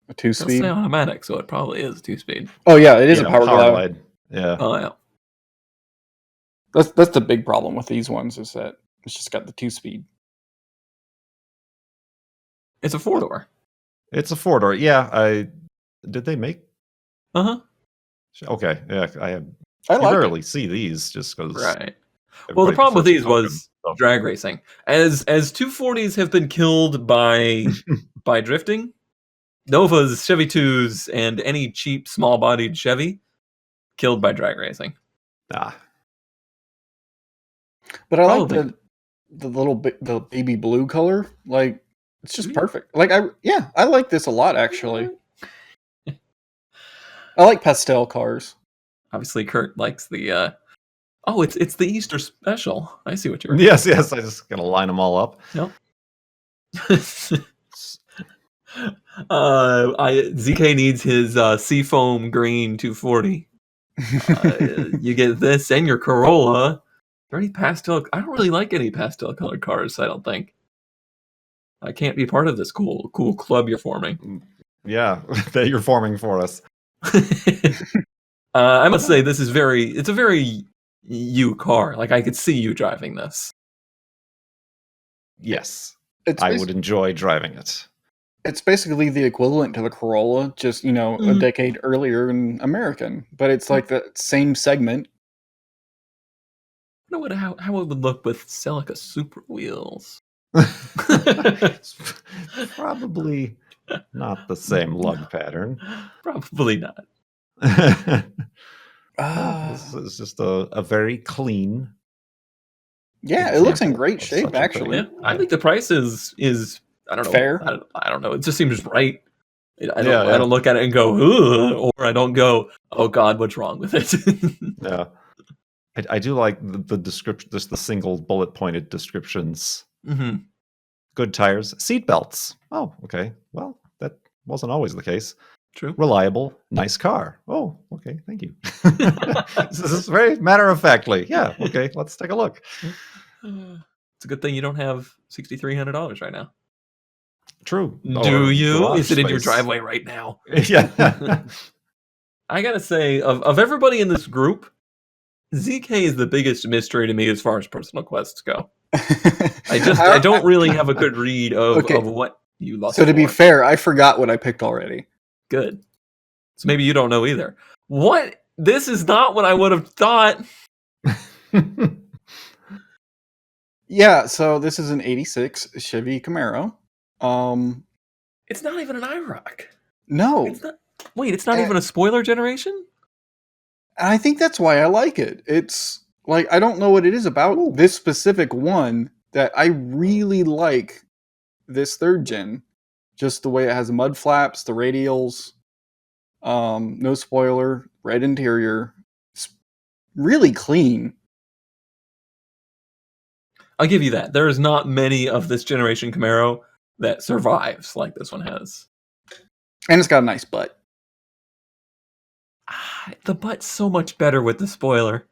A 2-speed? It's automatic, so it probably is a 2-speed. Oh yeah, it is a power glide. Yeah. Oh yeah. That's the big problem with these ones is that it's just got the 2-speed. It's a 4-door. It's a 4-door. Yeah, did they make? Uh-huh. Okay. Yeah, I rarely see these just because. Right. Well, the problem with these was drag racing. As 240s have been killed by drifting, Novas, Chevy 2s, and any cheap small-bodied Chevy killed by drag racing. Ah. But I like the baby blue color. Like It's just perfect. Like I like this a lot actually. I like pastel cars. Obviously, Kurt likes the. Oh, it's the Easter special. I see what you're. Yes. I just gotta line them all up. Yep. ZK needs his Seafoam Green 240. You get this and your Corolla. Are there any pastel? I don't really like any pastel colored cars. I don't think. I can't be part of this cool club you're forming. Yeah, that you're forming for us. I must say it's a very you car. Like I could see you driving this. Yes, I would enjoy driving it. It's basically the equivalent to the Corolla, just a decade earlier in American, but it's like the same segment. I don't know how it would look with Celica Super wheels. Probably not the same lug pattern. Probably not. This is just a very clean. Yeah, it looks in great shape, actually. I think the price is I don't know. Fair. I don't know. It just seems right. I don't look at it and go, ugh, or I don't go, oh God, what's wrong with it? Yeah. I do like the description, just the single bullet pointed descriptions. Mm-hmm. Good tires, seat belts. Oh, okay. Well, that wasn't always the case. True. Reliable, nice car. Oh, okay. Thank you. This is very matter of factly. Yeah. Okay. Let's take a look. It's a good thing you don't have $6,300 right now. True. Do you? Is it in your driveway right now? Yeah. I gotta say, of everybody in this group, ZK is the biggest mystery to me as far as personal quests go. I don't really have a good read of what you lost. So to be fair, I forgot what I picked already. Good. So maybe you don't know either. What? This is not what I would have thought. Yeah, so this is an 86 Chevy Camaro. It's not even an IROC. No. It's not even a spoiler generation? And I think that's why I like it. It's like, I don't know what it is about this specific one that I really like this third gen. Just the way it has mud flaps, the radials, no spoiler, red interior. It's really clean. I'll give you that. There is not many of this generation Camaro that survives like this one has. And it's got a nice butt. The butt's so much better with the spoiler.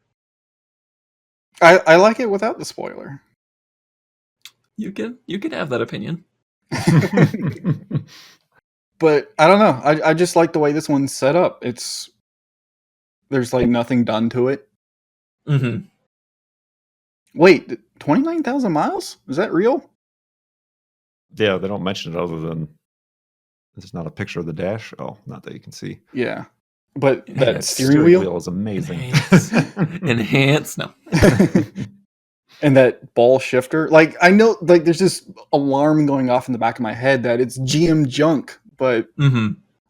I like it without the spoiler. You can have that opinion. But I don't know. I just like the way this one's set up. There's like nothing done to it. Mm-hmm. Wait, 29,000 miles? Is that real? Yeah, they don't mention it other than there's not a picture of the dash. Oh, not that you can see. Yeah. But that steering wheel is amazing. Enhance. No. And that ball shifter. Like, I know, like, there's this alarm going off in the back of my head that it's GM junk, but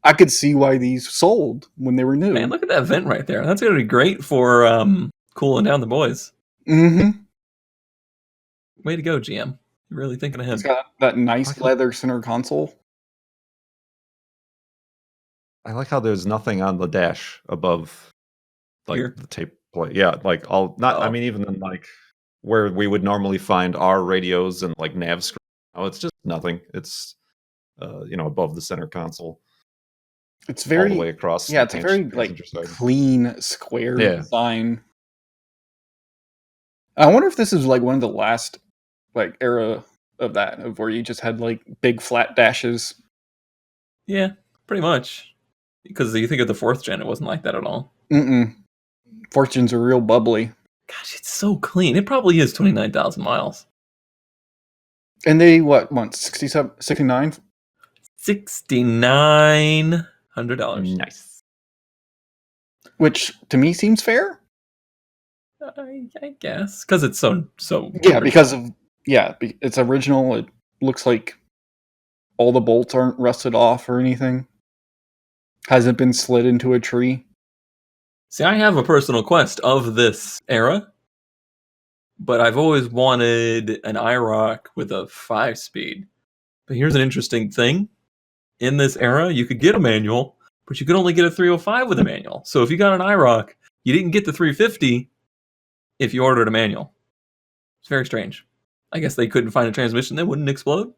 I could see why these sold when they were new. Man, look at that vent right there. That's going to be great for cooling down the boys. Mm-hmm. Way to go, GM. You're really thinking ahead. It's got that nice leather center console. I like how there's nothing on the dash above, like the tape play. Yeah, like I mean, even in like where we would normally find our radios and like nav screen. Oh, it's just nothing. It's above the center console. It's very all the way across. Yeah, it's a very like clean square design. I wonder if this is like one of the last like era of where you just had like big flat dashes. Yeah, pretty much. Because you think of the fourth gen, it wasn't like that at all. Fourth gens are real bubbly. Gosh, it's so clean. It probably is 29,000 miles. And they want 67, 69? $6,900. Nice. Which to me seems fair. I guess because it's so. Yeah, original. It's original. It looks like all the bolts aren't rusted off or anything. Hasn't been slid into a tree. See, I have a personal quest of this era, but I've always wanted an IROC with a 5-speed. But here's an interesting thing. In this era, you could get a manual, but you could only get a 305 with a manual. So if you got an IROC, you didn't get the 350 if you ordered a manual. It's very strange. I guess they couldn't find a transmission that wouldn't explode.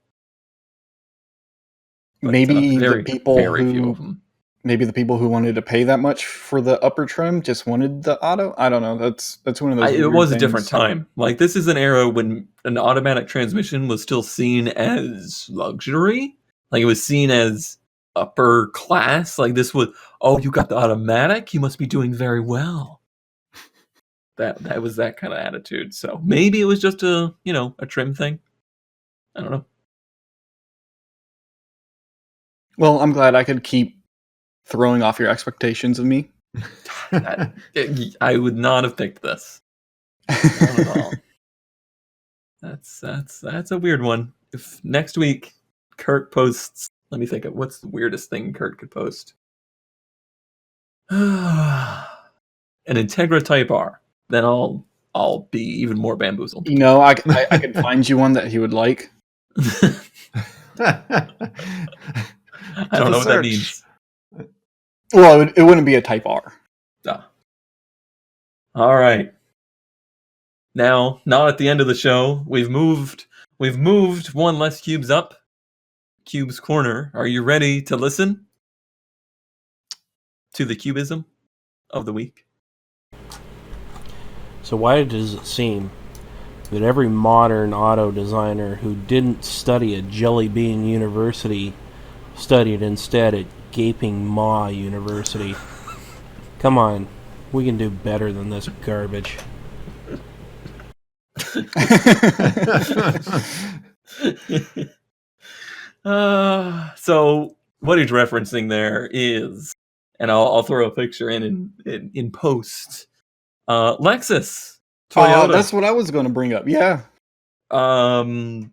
But, maybe very, the people very few of them. Maybe the people who wanted to pay that much for the upper trim just wanted the auto. I don't know. That's one of those. It was a different time. Like, this is an era when an automatic transmission was still seen as luxury. Like, it was seen as upper class. Like, this was, oh, you got the automatic? You must be doing very well. That was that kind of attitude. So maybe it was just a trim thing. I don't know. Well, I'm glad I could keep throwing off your expectations of me. I would not have picked this. Not at all. That's a weird one. If next week Kurt posts, let me think of what's the weirdest thing Kurt could post. An Integra Type R. Then I'll be even more bamboozled. I could find you one that he would like. I don't know what that means. Well, it wouldn't be a Type R. All right. Now, not at the end of the show. We've moved one less cubes up. Cube's Corner. Are you ready to listen to the cubism of the week? So why does it seem that every modern auto designer who didn't study at Jelly Bean University studied instead at Gaping Maw University? Come on, we can do better than this garbage. So what he's referencing there is, and I'll throw a picture in post. Lexus, Toyota. That's what I was going to bring up. Yeah. The new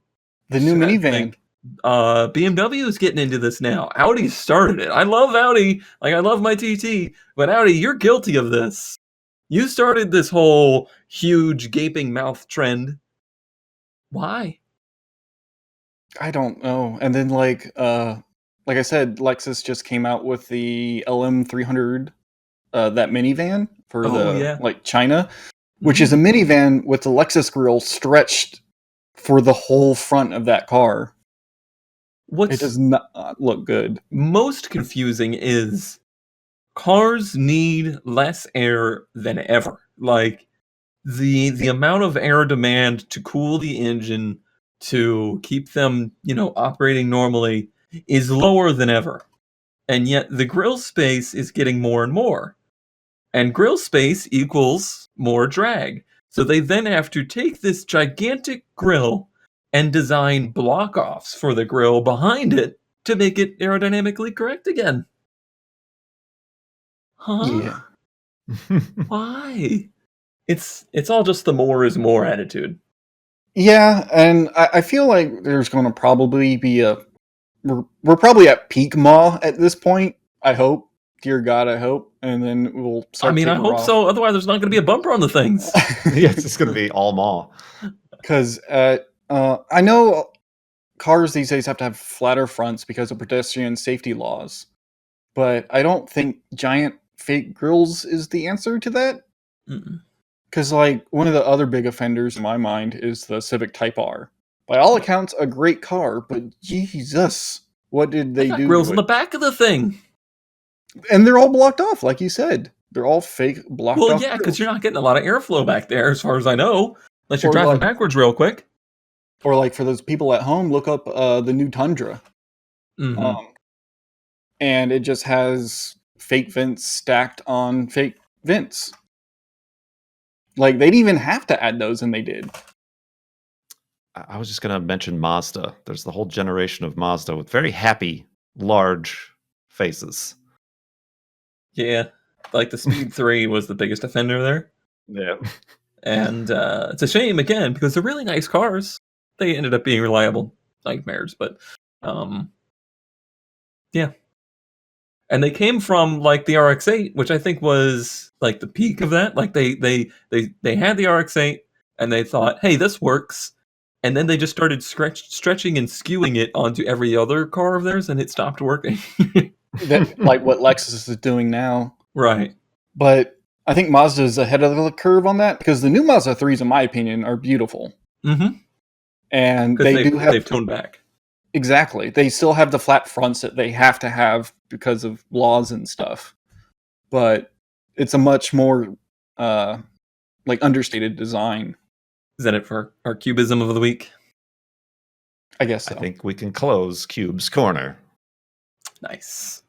minivan. BMW is getting into this now. Audi started it. I love Audi. Like, I love my TT, but Audi, you're guilty of this. You started this whole huge gaping mouth trend. Why? I don't know. And then like I said, Lexus just came out with the LM300, that minivan for China, which is a minivan with the Lexus grille stretched for the whole front of that car. It does not look good. Most confusing is cars need less air than ever. Like, the amount of air demand to cool the engine to keep them, operating normally is lower than ever. And yet the grille space is getting more and more. And grille space equals more drag. So they then have to take this gigantic grille and design block-offs for the grille behind it to make it aerodynamically correct again. Huh? Yeah. Why? It's all just the more is more attitude. Yeah, and I feel like there's going to probably be we're probably at peak maw at this point. I hope. Dear God, I hope. And then we'll start. I hope so. Otherwise, there's not going to be a bumper on the things. Yeah, it's just going to be all maw. Because I know cars these days have to have flatter fronts because of pedestrian safety laws, but I don't think giant fake grills is the answer to that. Because one of the other big offenders in my mind is the Civic Type R. By all accounts, a great car, but Jesus, what did they do? Grills in the back of the thing. And they're all blocked off, like you said. They're all fake blocked off. Well, yeah, because you're not getting a lot of airflow back there, as far as I know. Unless you're driving backwards real quick. Or for those people at home, look up the new Tundra. Mm-hmm. And it just has fake vents stacked on fake vents. They didn't even have to add those, and they did. I was just going to mention Mazda. There's the whole generation of Mazda with very happy, large faces. Yeah, the Speed 3 was the biggest offender there. Yeah. And it's a shame, again, because they're really nice cars. They ended up being reliable nightmares, but yeah. And they came from the RX-8, which I think was the peak of that. They had the RX-8 and they thought, hey, this works. And then they just started stretching and skewing it onto every other car of theirs, and it stopped working. Like what Lexus is doing now. Right. But I think Mazda is ahead of the curve on that, because the new Mazda 3s, in my opinion, are beautiful. Mm-hmm. And they've toned back. Exactly. They still have the flat fronts that they have to have because of laws and stuff. But it's a much more understated design. Is that it for our cubism of the week? I guess so. I think we can close Cube's corner. Nice.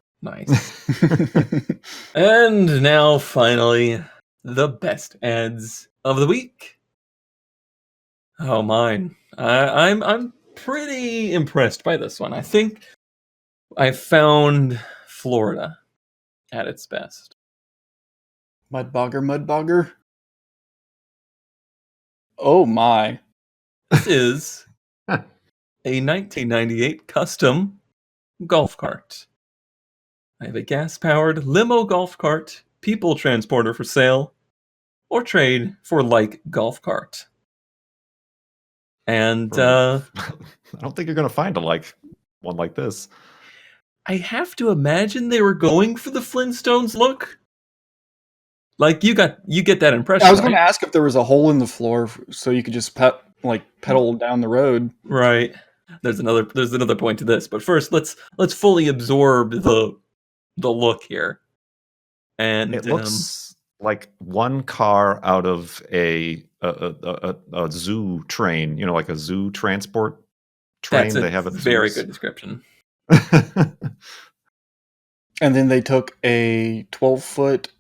And now, finally, the best ads of the week. Oh, mine. I'm pretty impressed by this one. I think I found Florida at its best. Mudbogger. Oh my. This is a 1998 custom golf cart. I have a gas-powered limo golf cart, people transporter for sale, or trade for like golf cart. And I don't think you're going to find one like this. I have to imagine they were going for the Flintstones look. Like you get that impression. I was going to ask if there was a hole in the floor so you could just pedal down the road. Right. There's another point to this, but first let's fully absorb the look here. And it looks like one car out of a zoo train, like a zoo transport train. That's they have a very good description. And then they took a 12-foot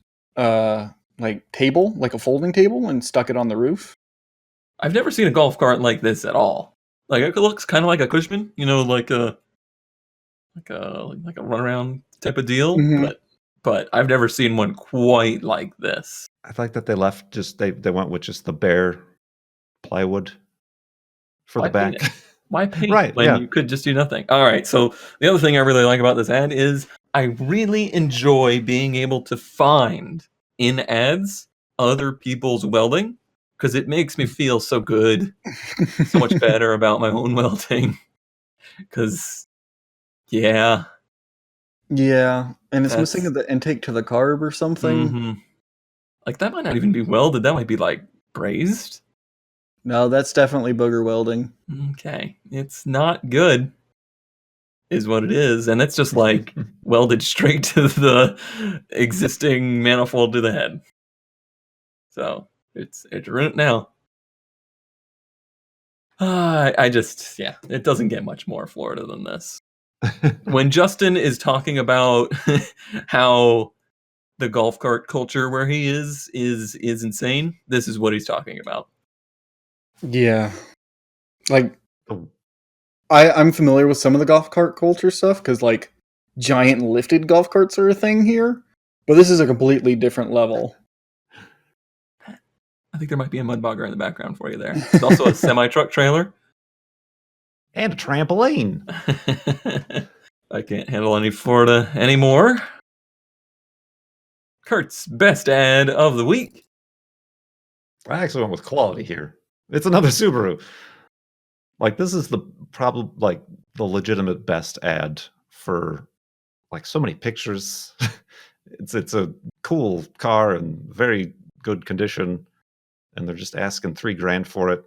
table, like a folding table, and stuck it on the roof. I've never seen a golf cart like this at all. Like it looks kind of like a Cushman, like a runaround type of deal. Mm-hmm. But I've never seen one quite like this. I like that they left they went with just the bare plywood for the back. Why paint when you could just do nothing? All right. So the other thing I really like about this ad is I really enjoy being able to find in ads other people's welding, because it makes me feel so good, so much better about my own welding. Because, yeah, and it's missing the intake to the carb or something. Mm-hmm. Like that might not even be welded. That might be like brazed. No, that's definitely booger welding. Okay, it's not good, is what it is, and it's just like welded straight to the existing manifold to the head. So it's ruined now. It doesn't get much more Florida than this. When Justin is talking about how the golf cart culture where he is insane, this is what he's talking about. Yeah. Like, I'm familiar with some of the golf cart culture stuff, because like giant lifted golf carts are a thing here, but this is a completely different level. I think there might be a mud bogger in the background for you there. There's also a semi-truck trailer. And a trampoline. I can't handle any Florida anymore. Kurt's best ad of the week. I actually went with quality here. It's another Subaru. Like, this is the legitimate best ad for like so many pictures. It's a cool car and very good condition, and they're just asking $3,000 for it.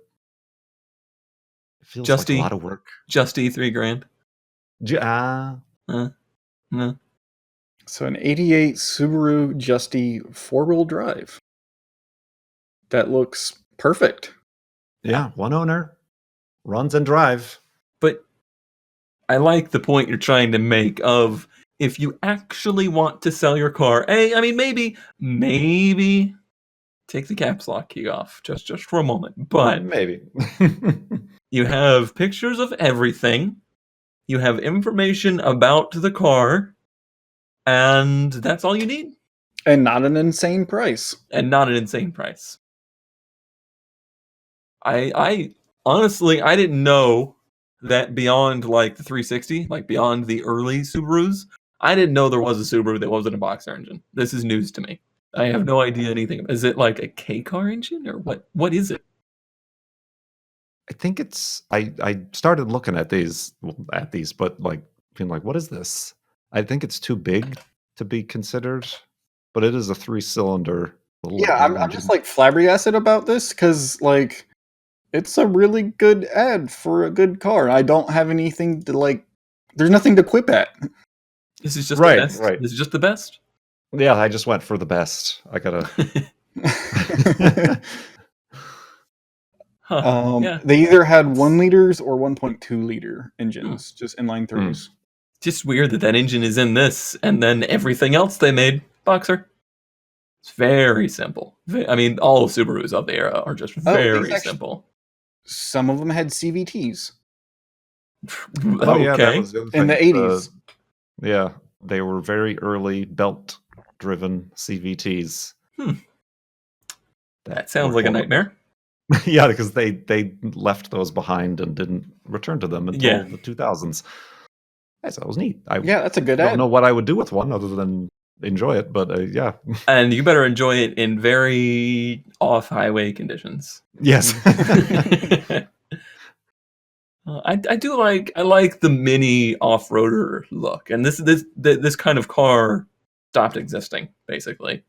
It feels like a lot of work. Justy $3,000. No. So an '88 Subaru Justy 4-wheel drive. That looks perfect. Yeah, one owner, runs and drive. But I like the point you're trying to make of, if you actually want to sell your car, maybe take the caps lock key off just for a moment. But maybe. You have pictures of everything. You have information about the car. And that's all you need. And not an insane price. I honestly, I didn't know that beyond like the 360, like beyond the early Subarus, I didn't know there was a Subaru that wasn't a boxer engine. This is news to me. I have no idea anything. Is it like a K car engine or what? What is it? I think it's. I started looking at these, but like being like, what is this? I think it's too big to be considered, but it is a 3-cylinder. Yeah, I'm just like flabbergasted about this because like it's a really good ad for a good car. I don't have anything to like. There's nothing to quip at. This is just the best. Right. This is just the best. Yeah, I just went for the best. I gotta. Yeah. They either had 1 liters or 1.2 liter engines, just inline threes. Just weird that engine is in this, and then everything else they made, Boxer. It's very simple. I mean, all Subarus of the era are just very simple. Some of them had CVTs. Yeah, that was the other thing. In the 80s. Yeah, they were very early belt-driven CVTs. That sounds like a nightmare. Yeah, because they left those behind and didn't return to them until the 2000s. That was neat. That's a good ad. I don't know what I would do with one other than enjoy it, but yeah. And you better enjoy it in very off-highway conditions. Yes. I like the mini off-roader look, and this kind of car stopped existing basically.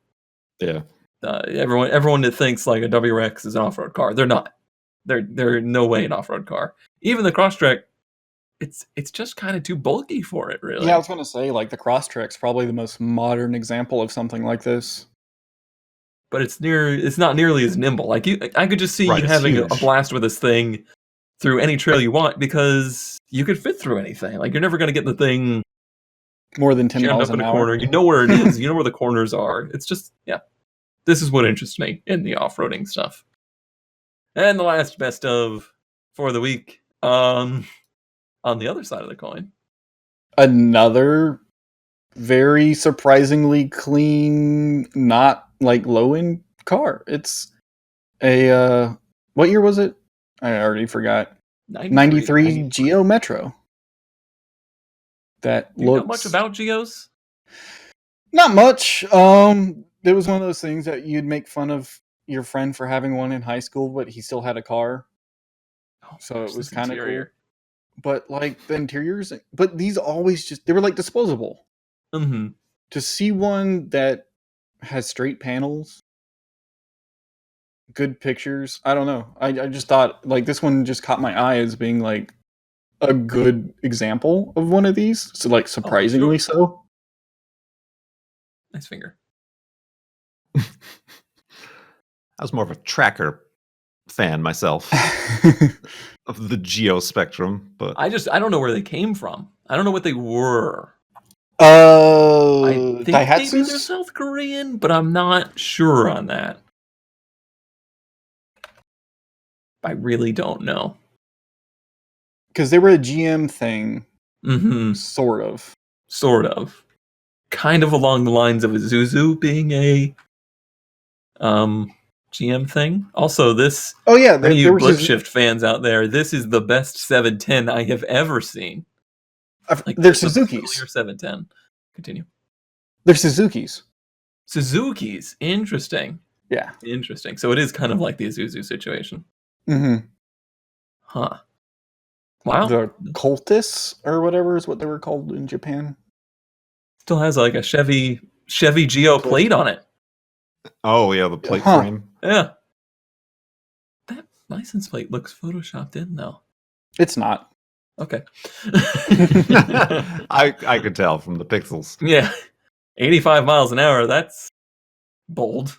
Yeah. Everyone that thinks like a WRX is an off-road car, they're not. They're no way an off-road car. Even the Crosstrek, it's just kind of too bulky for it, really. Yeah, I was going to say like the Crosstrek's probably the most modern example of something like this. But it's not nearly as nimble. Like I could just see you having a blast with this thing through any trail you want because you could fit through anything. Like you're never going to get the thing more than 10 miles an hour. Corner. You know where it is. You know where the corners are. It's just This is what interests me in the off-roading stuff. And the last best of for the week, on the other side of the coin, another very surprisingly clean, not like low-end car. It's a what year was it? I already forgot. 93 Geo Metro. That Do you know much about Geos? Not much. It was one of those things that you'd make fun of your friend for having one in high school, but he still had a car. So it was kind of cool. But like the interiors, but these always they were like disposable. Mm-hmm. To see one that has straight panels, good pictures, I don't know. I just thought like this one just caught my eye as being like a good example of one of these. So like surprisingly so. Nice finger. I was more of a tracker fan myself of the Geo spectrum, but I don't know where they came from. I don't know what they were. I think maybe they're South Korean, but I'm not sure on that. I really don't know. Because they were a GM thing. Mm-hmm. Sort of. Kind of along the lines of Isuzu being a GM thing. Also, this... Oh, yeah. There you Blitzshift fans out there, this is the best 710 I have ever seen. They're Suzuki's. 710. Continue. They're Suzuki's. Interesting. Yeah. Interesting. So it is kind of like the Isuzu situation. Mm-hmm. Huh. Wow. The Cultus or whatever is what they were called in Japan. Still has like a Chevy Geo plate on it. Oh yeah, the plate frame. Yeah. That license plate looks photoshopped in though. It's not. Okay. I could tell from the pixels. Yeah. 85 miles an hour, that's bold.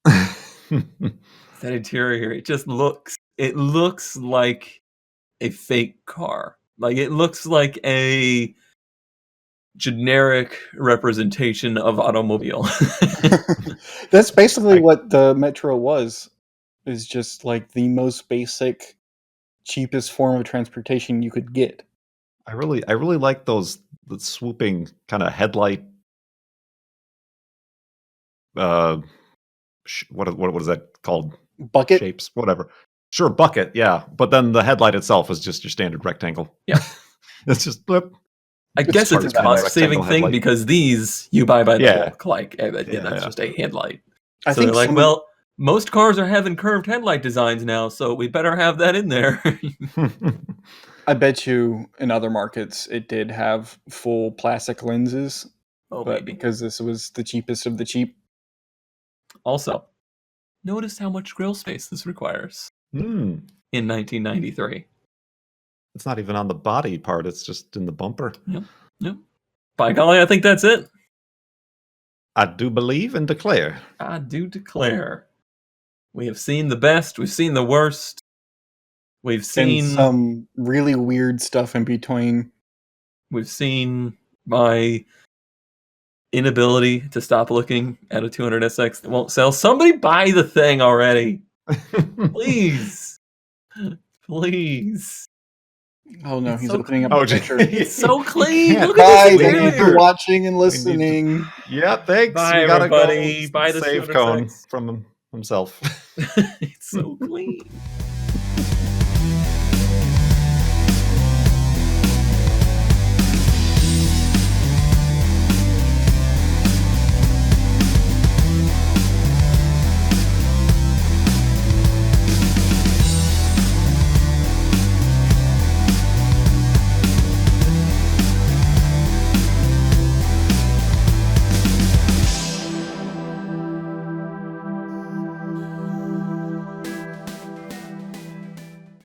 That interior, it looks like a fake car. Like it looks like a generic representation of automobile. That's basically what the Metro was. Is just like the most basic, cheapest form of transportation you could get. I really like the swooping kind of headlight. What is that called? Bucket shapes, whatever. Sure, bucket, yeah. But then the headlight itself is just your standard rectangle. Yeah, it's just blip. I guess it's a cost-saving thing because these you buy by the bulk. Like, that's just a headlight. I think they're like, well, Most cars are having curved headlight designs now, so we better have that in there. I bet you in other markets it did have full plastic lenses, but maybe. because this was the cheapest of the cheap. Also, notice how much grille space this requires in 1993. It's not even on the body part, it's just in the bumper. Yep. By golly, I think that's it. I do believe and declare. I do declare. We have seen the best, we've seen the worst. We've seen and some really weird stuff in between. We've seen my inability to stop looking at a 200SX that won't sell. Somebody buy the thing already. Please. Please. Oh no, It's he's so opening up clean. a picture. It's so clean. Look Bye, at this thank you for interior. watching and listening. Yeah, thanks. Bye, We gotta everybody. go Buy the save 200SX. Cone from himself. It's so clean.